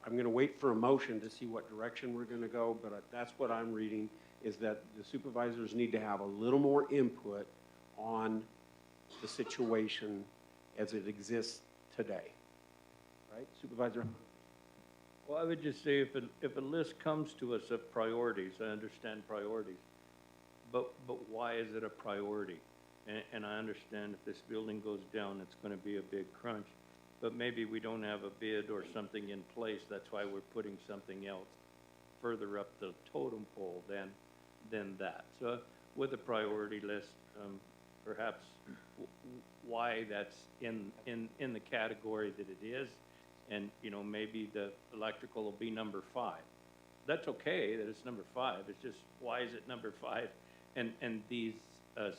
I'm going to wait for a motion to see what direction we're going to go, but that's what I'm reading, is that the supervisors need to have a little more input on the situation as it exists today. Right, Supervisor? Well, I would just say if a list comes to us of priorities, I understand priorities, but why is it a priority? And I understand if this building goes down, it's going to be a big crunch, but maybe we don't have a bid or something in place. That's why we're putting something else further up the totem pole than that. So with a priority list, perhaps why that's in the category that it is. And, you know, maybe the electrical will be number 5. That's okay that it's number 5. It's just, why is it number 5? And these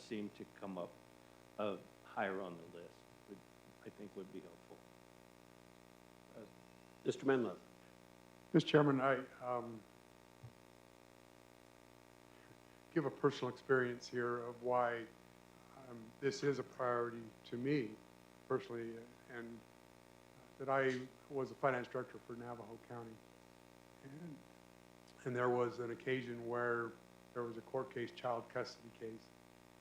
seem to come up higher on the list, I think would be helpful. Mr. Menlove. Mr. Chairman, I give a personal experience here of why this is a priority to me personally, and that I was a finance director for Navajo County. And there was an occasion where there was a court case, child custody case,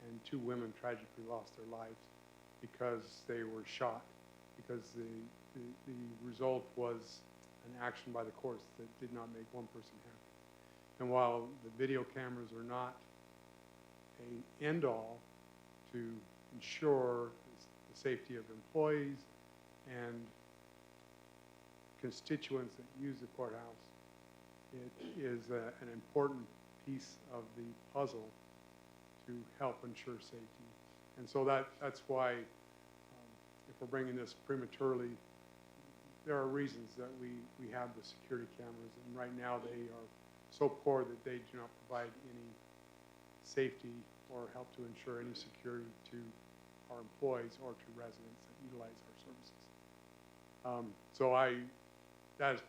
and 2 women tragically lost their lives because they were shot, because the result was an action by the courts that did not make one person happy. And while the video cameras are not an end-all to ensure the safety of employees and constituents that use the courthouse, it is an important piece of the puzzle to help ensure safety. And so that's why, if we're bringing this prematurely, there are reasons that we have the security cameras, and right now they are so poor that they do not provide any safety or help to ensure any security to our employees or to residents that utilize our services.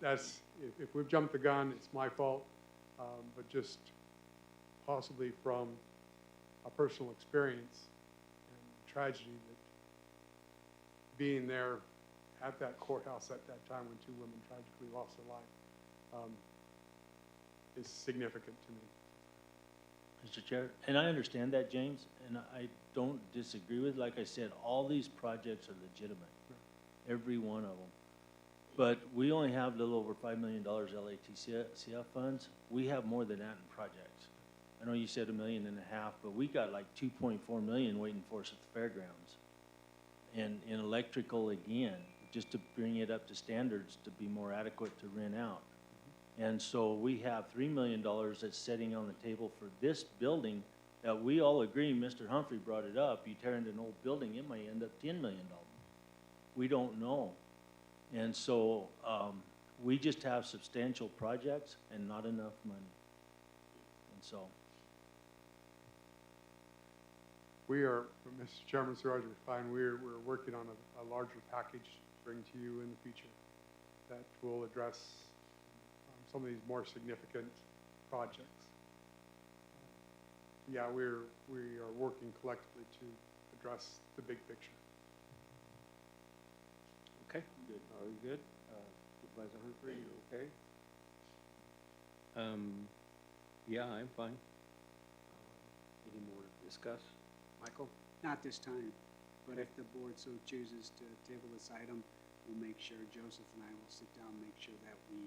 That's if we've jumped the gun, it's my fault, but just possibly from a personal experience and tragedy that being there at that courthouse at that time when 2 women tragically lost their life is significant to me. Mr. Chair, and I understand that, James, and I don't disagree with, like I said, all these projects are legitimate, every one of them. But we only have a little over $5 million LATCF funds. We have more than that in projects. I know you said $1.5 million, but we got like 2.4 million waiting for us at the fairgrounds. And in electrical again, just to bring it up to standards to be more adequate to rent out. And so we have $3 million that's sitting on the table for this building that we all agree, Mr. Humphrey brought it up, you tear into an old building, it might end up $10 million. We don't know. And so we just have substantial projects and not enough money. And so. We are, Mr. Chairman, Sir Roger, fine, we're working on a larger package to bring to you in the future that will address some of these more significant projects. Yeah, we are working collectively to address the big picture. Okay, good. Are you good? Supervisor Humphrey, you okay? Yeah, I'm fine. Any more to discuss? Michael? Not this time, but if the board so chooses to table this item, we'll make sure, Joseph and I will sit down and make sure that we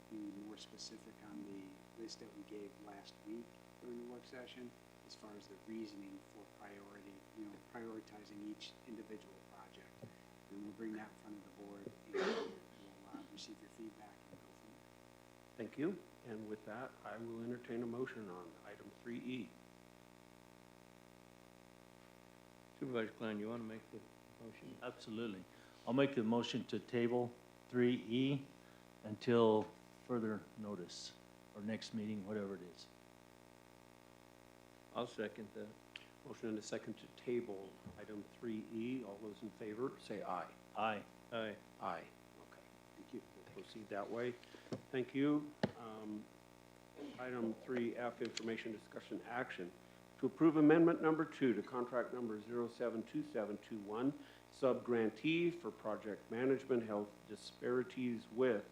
be more specific on the list that we gave last week during the work session, as far as the reasoning for priority, prioritizing each individual project. And we'll bring that in front of the board, and we'll receive your feedback and go from there. Thank you. And with that, I will entertain a motion on item 3E. Supervisor Klein, you want to make the motion? Absolutely. I'll make the motion to table 3E until further notice, or next meeting, whatever it is. I'll second that. Motion and a second to table item 3E. All those in favor, say aye. Aye. Aye. Aye. Okay, thank you. We'll proceed that way. Thank you. Item 3F, information, discussion, action. To approve amendment number 2 to contract number 072721, sub-grantee for project management health disparities with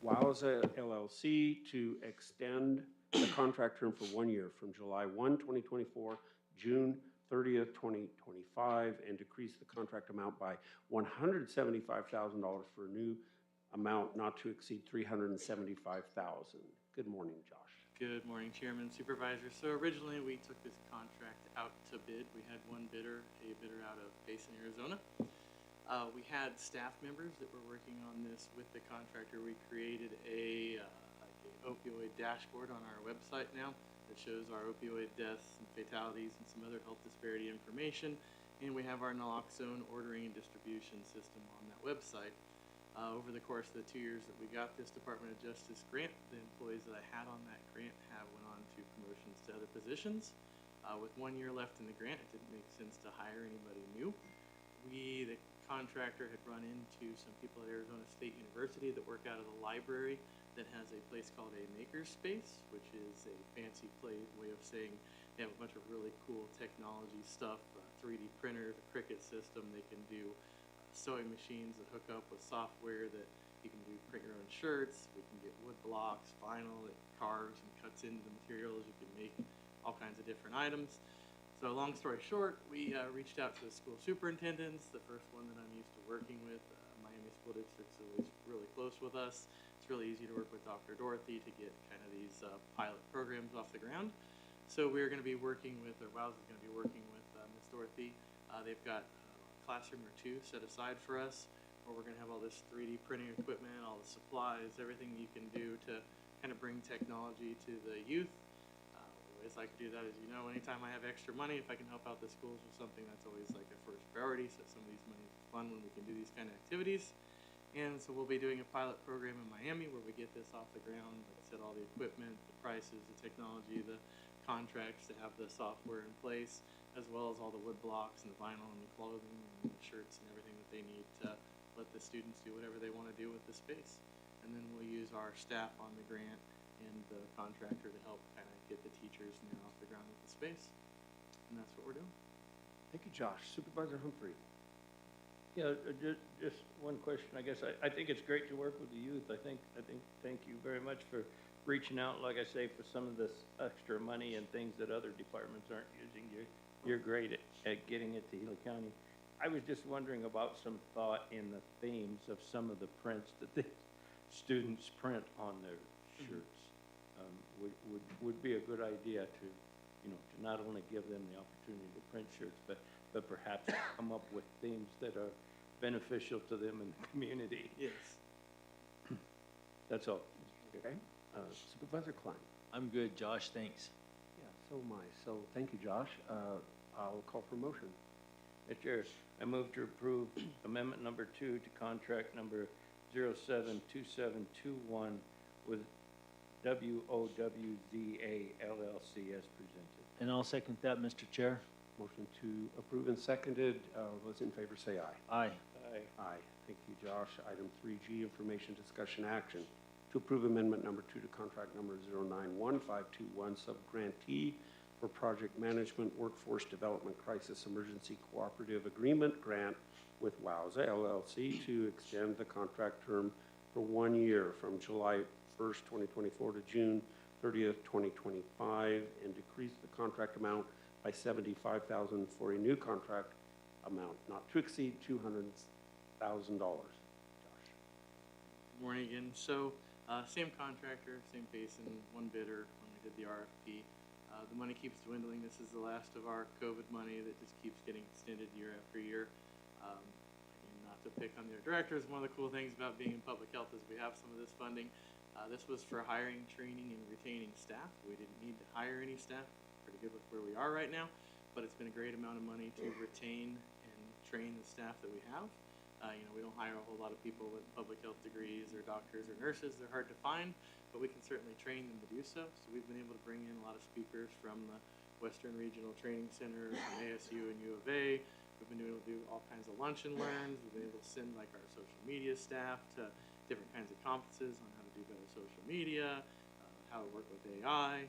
Wowza LLC to extend the contract term for 1 year from July 1, 2024, June 30th, 2025, and decrease the contract amount by $175,000 for a new amount not to exceed $375,000. Good morning, Josh. Good morning, Chairman, Supervisors. So originally, we took this contract out to bid. We had one bidder, a bidder out of Payson, Arizona. We had staff members that were working on this with the contractor. We created a opioid dashboard on our website now that shows our opioid deaths and fatalities and some other health disparity information. And we have our naloxone ordering and distribution system on that website. Over the course of the 2 years that we got this Department of Justice grant, the employees that I had on that grant went on to promotions to other positions. With 1 year left in the grant, it didn't make sense to hire anybody new. The contractor had run into some people at Arizona State University that work out of the library that has a place called a makerspace, which is a fancy way of saying They have a bunch of really cool technology stuff, 3D printers, a Cricut system. They can do sewing machines that hook up with software that you can do print your own shirts. We can get wood blocks, vinyl that carves and cuts into the materials. You can make all kinds of different items. So long story short, we reached out to the school superintendents. The first one that I'm used to working with, Miami School District's always really close with us. It's really easy to work with Dr. Dorothy to get kind of these pilot programs off the ground. So we're going to be working with, or WOWS is going to be working with Ms. Dorothy. They've got a classroom or two set aside for us, where we're going to have all this 3D printing equipment, all the supplies, everything you can do to kind of bring technology to the youth. Ways I can do that is, you know, anytime I have extra money, if I can help out the schools with something, that's always like a first priority. So some of these money is fun when we can do these kind of activities. And so we'll be doing a pilot program in Miami where we get this off the ground. Like I said, all the equipment, the prices, the technology, the contracts to have the software in place, as well as all the wood blocks and the vinyl and the clothing and the shirts and everything that they need to let the students do whatever they want to do with the space. And then we'll use our staff on the grant and the contractor to help kind of get the teachers now off the ground with the space. And that's what we're doing. Thank you, Josh. Supervisor Humphrey. Yeah, just one question. I guess I think it's great to work with the youth. Thank you very much for reaching out, like I say, for some of this extra money and things that other departments aren't using. You're great at getting it to Gila County. I was just wondering about some thought in the themes of some of the prints that the students print on their shirts. Would be a good idea to, you know, to not only give them the opportunity to print shirts, but perhaps come up with themes that are beneficial to them and the community. Yes. That's all. Okay. Supervisor Klein. I'm good, Josh, thanks. Yeah, so am I. So thank you, Josh. I'll call for motion. Mr. Chair, I move to approve amendment number 2 to contract number 072721 with WOWZA LLC as presented. And I'll second that, Mr. Chair. Motion to approve and seconded. Those in favor say aye. Aye. Aye. Aye. Thank you, Josh. Item 3G, information discussion action. To approve amendment number 2 to contract number 091521 subgrantee for project management workforce development crisis emergency cooperative agreement grant with WOWZA LLC to extend the contract term for 1 year from July 1st, 2024 to June 30th, 2025, and decrease the contract amount by $75,000 for a new contract amount not to exceed $200,000. Josh. Good morning again. So, same contractor, same basin, one bidder when we did the RFP. The money keeps dwindling. This is the last of our COVID money that just keeps getting extended year after year. Not to pick on their directors, one of the cool things about being in public health is we have some of this funding. This was for hiring, training, and retaining staff. We didn't need to hire any staff. Pretty good with where we are right now, but it's been a great amount of money to retain and train the staff that we have. We don't hire a whole lot of people with public health degrees or doctors or nurses. They're hard to find, but we can certainly train them to do so. So we've been able to bring in a lot of speakers from the Western Regional Training Center, from ASU and U of A. We've been able to do all kinds of lunch and learns. We've been able to send like our social media staff to different kinds of conferences on how to do better social media, how to work with AI.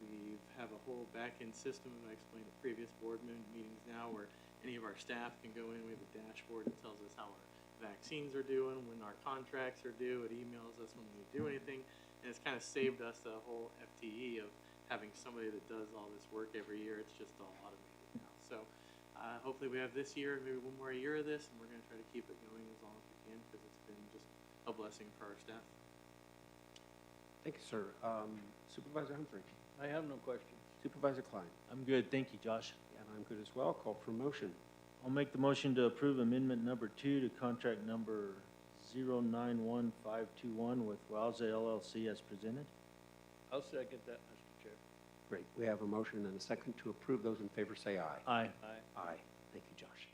We have a whole back-end system, and I explained at previous board meetings now, where any of our staff can go in. We have a dashboard that tells us how our vaccines are doing, when our contracts are due. It emails us when we do anything, and it's kind of saved us the whole FTE of having somebody that does all this work every year. It's just all automated now. So hopefully we have this year, maybe one more year of this, and we're going to try to keep it going as long as we can because it's been just a blessing for our staff. Thank you, sir. Supervisor Humphrey. I have no questions. Supervisor Klein. I'm good, thank you, Josh. And I'm good as well. Call for motion. I'll make the motion to approve amendment number 2 to contract number 091521 with WOWZA LLC as presented. I'll second that, Mr. Chair. Great. We have a motion and a second to approve. Those in favor say aye. Aye. Aye. Aye. Thank you, Josh.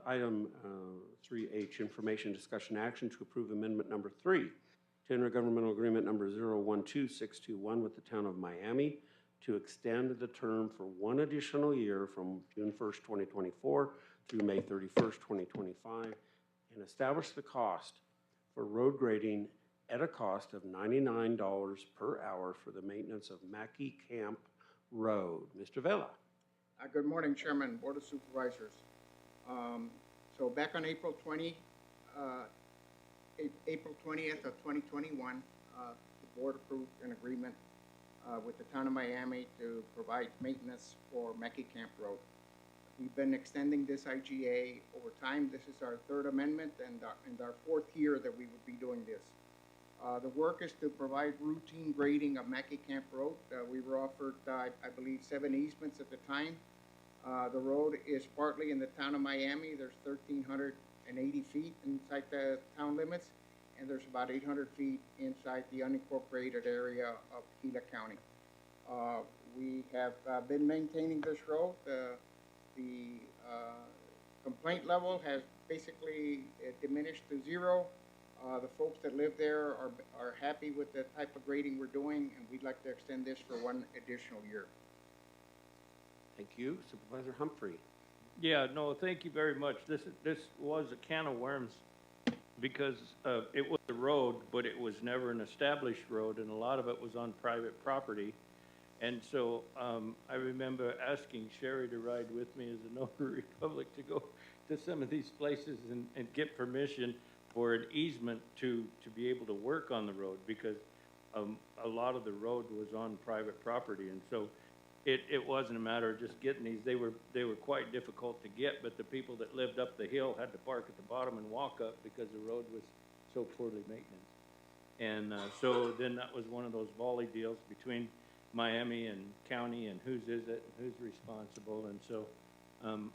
Item 3H, information discussion action to approve amendment number 3 to intergovernmental agreement number 012621 with the town of Miami to extend the term for 1 additional year from June 1st, 2024 through May 31st, 2025, and establish the cost for road grading at a cost of $99 per hour for the maintenance of Mackey Camp Road. Mr. Vela. Good morning, Chairman, Board of Supervisors. So back on April 20th of 2021, the board approved an agreement with the town of Miami to provide maintenance for Mackey Camp Road. We've been extending this IGA over time. This is our third amendment and our fourth year that we would be doing this. The work is to provide routine grading of Mackey Camp Road. We were offered, I believe, 7 easements at the time. The road is partly in the town of Miami. There's 1,380 feet inside the town limits, and there's about 800 feet inside the unincorporated area of Gila County. We have been maintaining this road. The complaint level has basically diminished to zero. The folks that live there are happy with the type of grading we're doing, and we'd like to extend this for 1 additional year. Thank you. Supervisor Humphrey. Yeah, no, thank you very much. This was a can of worms because it was a road, but it was never an established road, and a lot of it was on private property. And so I remember asking Sherry to ride with me as a notary public to go to some of these places and get permission for an easement to be able to work on the road, because a lot of the road was on private property. And so it wasn't a matter of just getting these. They were quite difficult to get, but the people that lived up the hill had to park at the bottom and walk up because the road was so poorly maintained. And so then that was one of those volley deals between Miami and county and whose is it and who's responsible. And so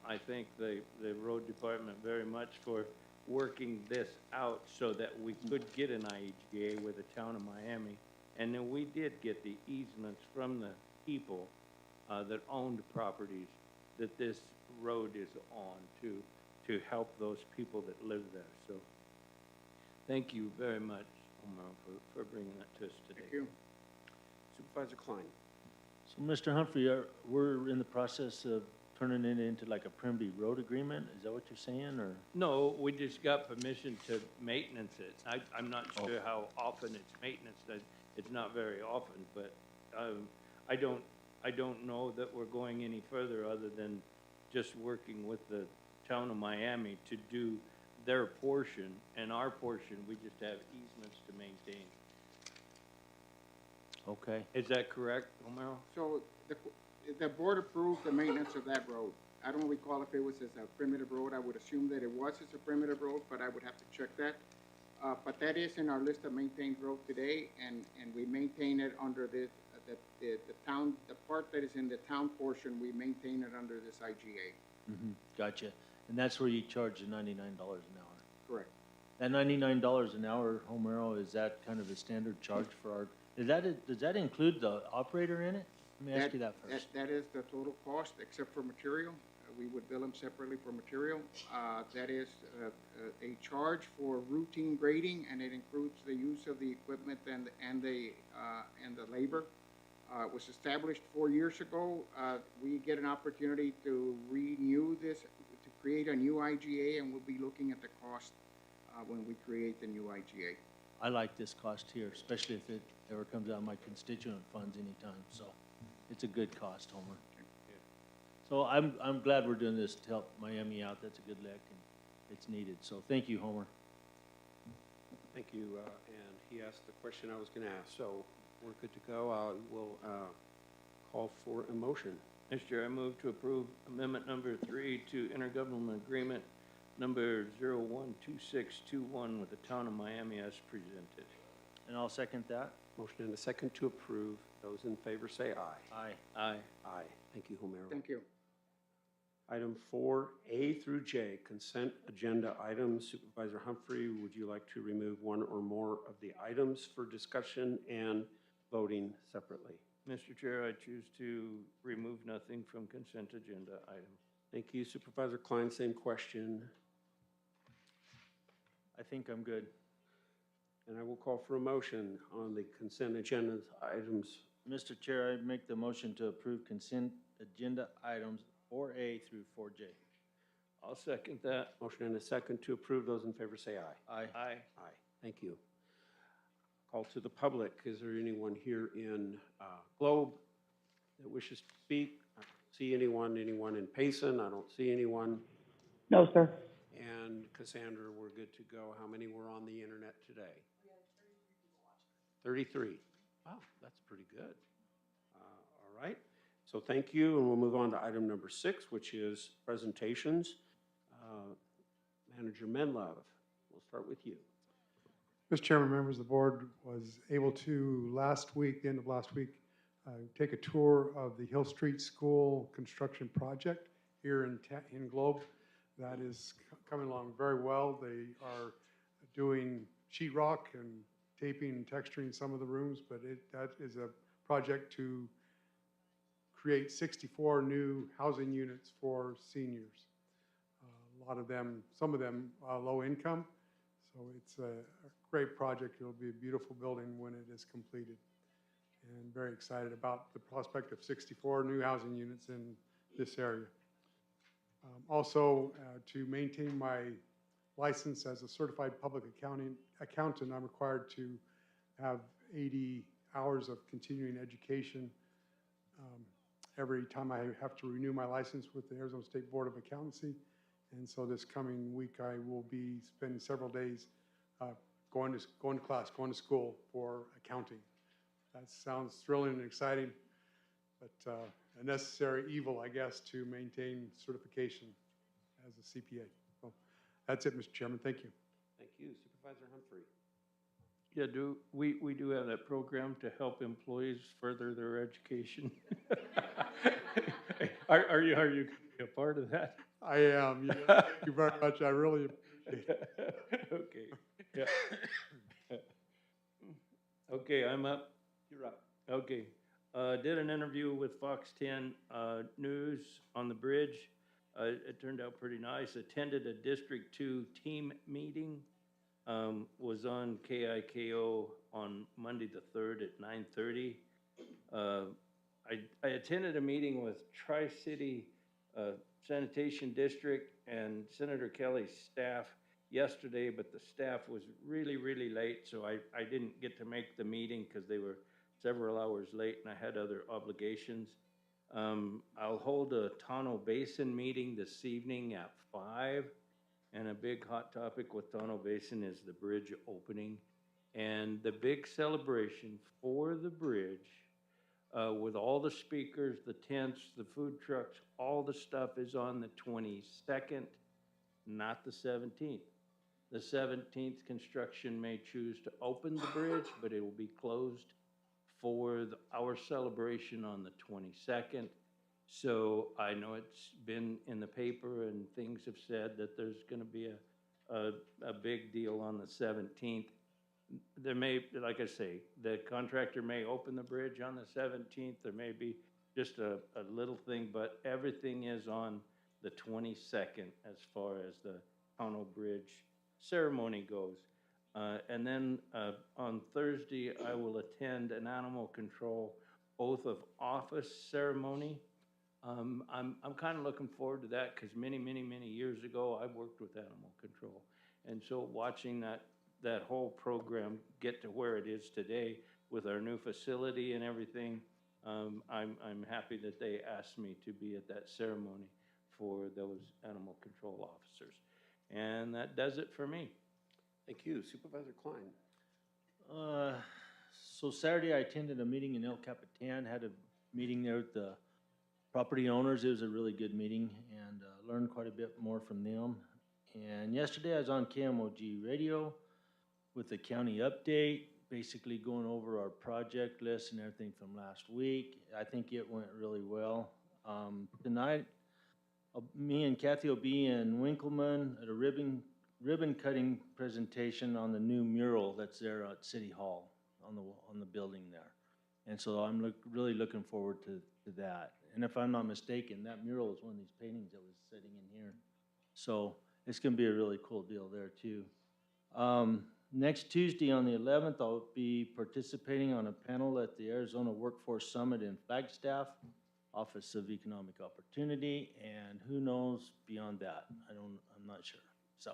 I thank the road department very much for working this out so that we could get an IGA with the town of Miami. And then we did get the easements from the people that owned properties that this road is on to help those people that live there. So thank you very much, Omar, for bringing that to us today. Thank you. Supervisor Klein. So, Mr. Humphrey, we're in the process of turning it into like a primitive road agreement? Is that what you're saying, or? No, we just got permission to maintenance it. I'm not sure how often it's maintenance. It's not very often, but I don't know that we're going any further other than just working with the town of Miami to do their portion, and our portion, we just have easements to maintain. Okay. Is that correct, Omar? So the board approved the maintenance of that road. I don't recall if it was as a primitive road. I would assume that it was as a primitive road, but I would have to check that. But that is in our list of maintained road today, and we maintain it under the town, the part that is in the town portion, we maintain it under this IGA. Mm-hmm. Gotcha. And that's where you charge the $99 an hour? Correct. That $99 an hour, Homero, is that kind of a standard charge for our, does that include the operator in it? Let me ask you that first. That is the total cost, except for material. We would bill them separately for material. That is a charge for routine grading, and it includes the use of the equipment and the labor. It was established 4 years ago. We get an opportunity to renew this, to create a new IGA, and we'll be looking at the cost when we create the new IGA. I like this cost here, especially if it ever comes out of my constituent funds anytime. So it's a good cost, Homer. Yeah. So I'm glad we're doing this to help Miami out. That's a good lick, and it's needed. So thank you, Homer. Thank you. And he asked the question I was going to ask, so we're good to go. We'll call for a motion. Mr. Chair, I move to approve amendment number 3 to intergovernmental agreement number 012621 with the town of Miami as presented. And I'll second that. Motion and a second to approve. Those in favor say aye. Aye. Aye. Aye. Thank you, Homero. Thank you. Item 4A through J, consent agenda items. Supervisor Humphrey, would you like to remove one or more of the items for discussion and voting separately? Mr. Chair, I choose to remove nothing from consent agenda items. Thank you. Supervisor Klein, same question. I think I'm good. And I will call for a motion on the consent agenda items. Mr. Chair, I make the motion to approve consent agenda items 4A through 4J. I'll second that. Motion and a second to approve. Those in favor say aye. Aye. Aye. Aye. Thank you. Call to the public. Is there anyone here in Globe that wishes to speak? I don't see anyone in Payson? I don't see anyone. No, sir. And Cassandra, we're good to go. How many were on the internet today? 33. Wow, that's pretty good. All right. So thank you, and we'll move on to item number 6, which is presentations. Manager Menlove, we'll start with you. Mr. Chairman, members of the board, was able to end of last week, take a tour of the Hill Street School construction project here in Globe. That is coming along very well. They are doing sheetrock and taping and texturing some of the rooms, but that is a project to create 64 new housing units for seniors. A lot of them, some of them low income. So it's a great project. It'll be a beautiful building when it is completed. And very excited about the prospect of 64 new housing units in this area. Also, to maintain my license as a certified public accountant, I'm required to have 80 hours of continuing education every time I have to renew my license with the Arizona State Board of Accountancy. And so this coming week, I will be spending several days going to class, going to school for accounting. That sounds thrilling and exciting, but a necessary evil, I guess, to maintain certification as a CPA. So that's it, Mr. Chairman. Thank you. Thank you. Supervisor Humphrey. Yeah, we do have that program to help employees further their education. Are you a part of that? I am. Thank you very much. I really appreciate it. Okay. Yeah. Okay, I'm up. You're up. Okay. Did an interview with Fox 10 News on the bridge. It turned out pretty nice. Attended a District 2 team meeting. Was on KIKO on Monday the 3rd at 9:30. I attended a meeting with Tri-City Sanitation District and Senator Kelly's staff yesterday, but the staff was really, really late, so I didn't get to make the meeting because they were several hours late and I had other obligations. I'll hold a Tonto Basin meeting this evening at 5, and a big hot topic with Tonto Basin is the bridge opening. And the big celebration for the bridge, with all the speakers, the tents, the food trucks, all the stuff is on the 22nd, not the 17th. The 17th, construction may choose to open the bridge, but it will be closed for our celebration on the 22nd. So I know it's been in the paper and things have said that there's going to be a big deal on the 17th. There may, like I say, the contractor may open the bridge on the 17th. There may be just a little thing, but everything is on the 22nd as far as the Tonto Bridge ceremony goes. And then on Thursday, I will attend an animal control oath of office ceremony. I'm kind of looking forward to that because many years ago, I worked with animal control. And so watching that whole program get to where it is today with our new facility and everything, I'm happy that they asked me to be at that ceremony for those animal control officers. And that does it for me. Thank you. Supervisor Klein. So Saturday, I attended a meeting in El Capitan, had a meeting there with the property owners. It was a really good meeting and learned quite a bit more from them. And yesterday I was on KMOG radio with the county update, basically going over our project list and everything from last week. I think it went really well. Tonight, me and Kathy will be in Winkleman at a ribbon cutting presentation on the new mural that's there at City Hall on the building there. And so I'm really looking forward to that. And if I'm not mistaken, that mural is one of these paintings that was sitting in here. So it's going to be a really cool deal there too. Next Tuesday on the 11th, I'll be participating on a panel at the Arizona Workforce Summit in Flagstaff, Office of Economic Opportunity, and who knows beyond that? I'm not sure. So,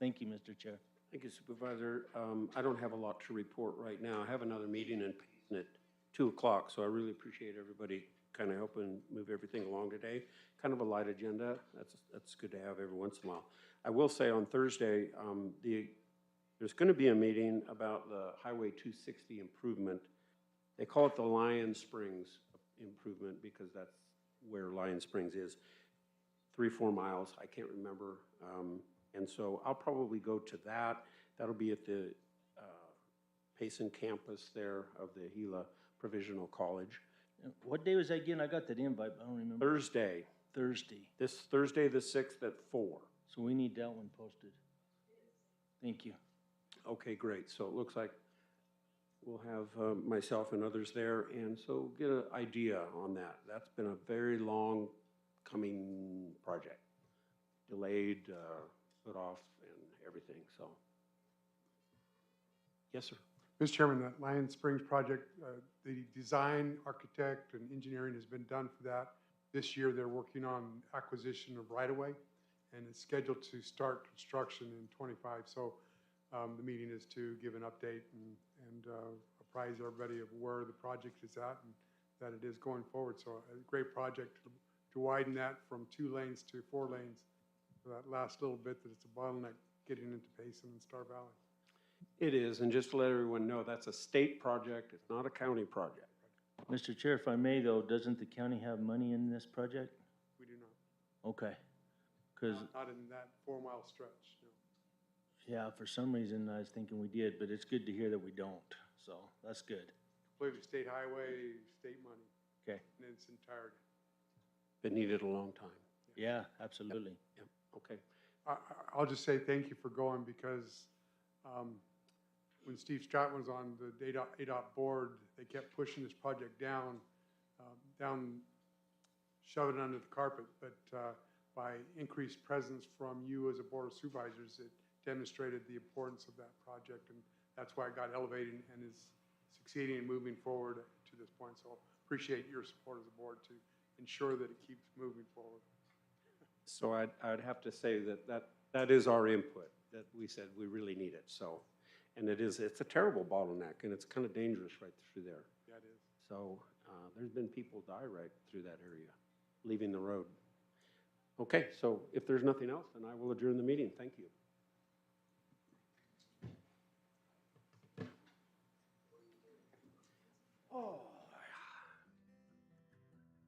thank you, Mr. Chair. Thank you, Supervisor. I don't have a lot to report right now. I have another meeting in Payson at 2 o'clock, so I really appreciate everybody kind of helping move everything along today. Kind of a light agenda. That's good to have every once in a while. I will say on Thursday, there's going to be a meeting about the Highway 260 improvement. They call it the Lion Springs improvement because that's where Lion Springs is. 3-4 miles, I can't remember. And so I'll probably go to that. That'll be at the Payson campus there of the Gila Provisional College. What day was that again? I got that invite, but I don't remember. Thursday. This Thursday, the 6th at 4. So we need that one posted. Thank you. Okay, great. So it looks like we'll have myself and others there, and so get an idea on that. That's been a very long coming project. Delayed, put off, and everything, so. Yes, sir. Mr. Chairman, that Lion Springs project, the design, architect, and engineering has been done for that. This year, they're working on acquisition of right-of-way, and it's scheduled to start construction in '25. So the meeting is to give an update and apprise everybody of where the project is at and that it is going forward. So a great project to widen that from 2 lanes to 4 lanes for that last little bit that it's a bottleneck getting into Payson and Star Valley. It is, and just to let everyone know, that's a state project, it's not a county project. Mr. Chair, if I may though, doesn't the county have money in this project? We do not. Okay. Because, Not in that 4-mile stretch, no. yeah, for some reason I was thinking we did, but it's good to hear that we don't. So that's good. Completely state highway, state money. Okay. In its entirety. Been needed a long time. Yeah, absolutely. Yep, okay. I'll just say thank you for going because when Steve Stratton was on the ADOT board, they kept pushing this project down, shove it under the carpet. But by increased presence from you as a board of supervisors, it demonstrated the importance of that project. And that's why it got elevated and is succeeding and moving forward to this point. So appreciate your support as a board to ensure that it keeps moving forward. So I'd have to say that is our input, that we said we really need it, so. And it's a terrible bottleneck, and it's kind of dangerous right through there. Yeah, it is. So there's been people die right through that area, leaving the road. Okay, so if there's nothing else, then I will adjourn the meeting. Thank you.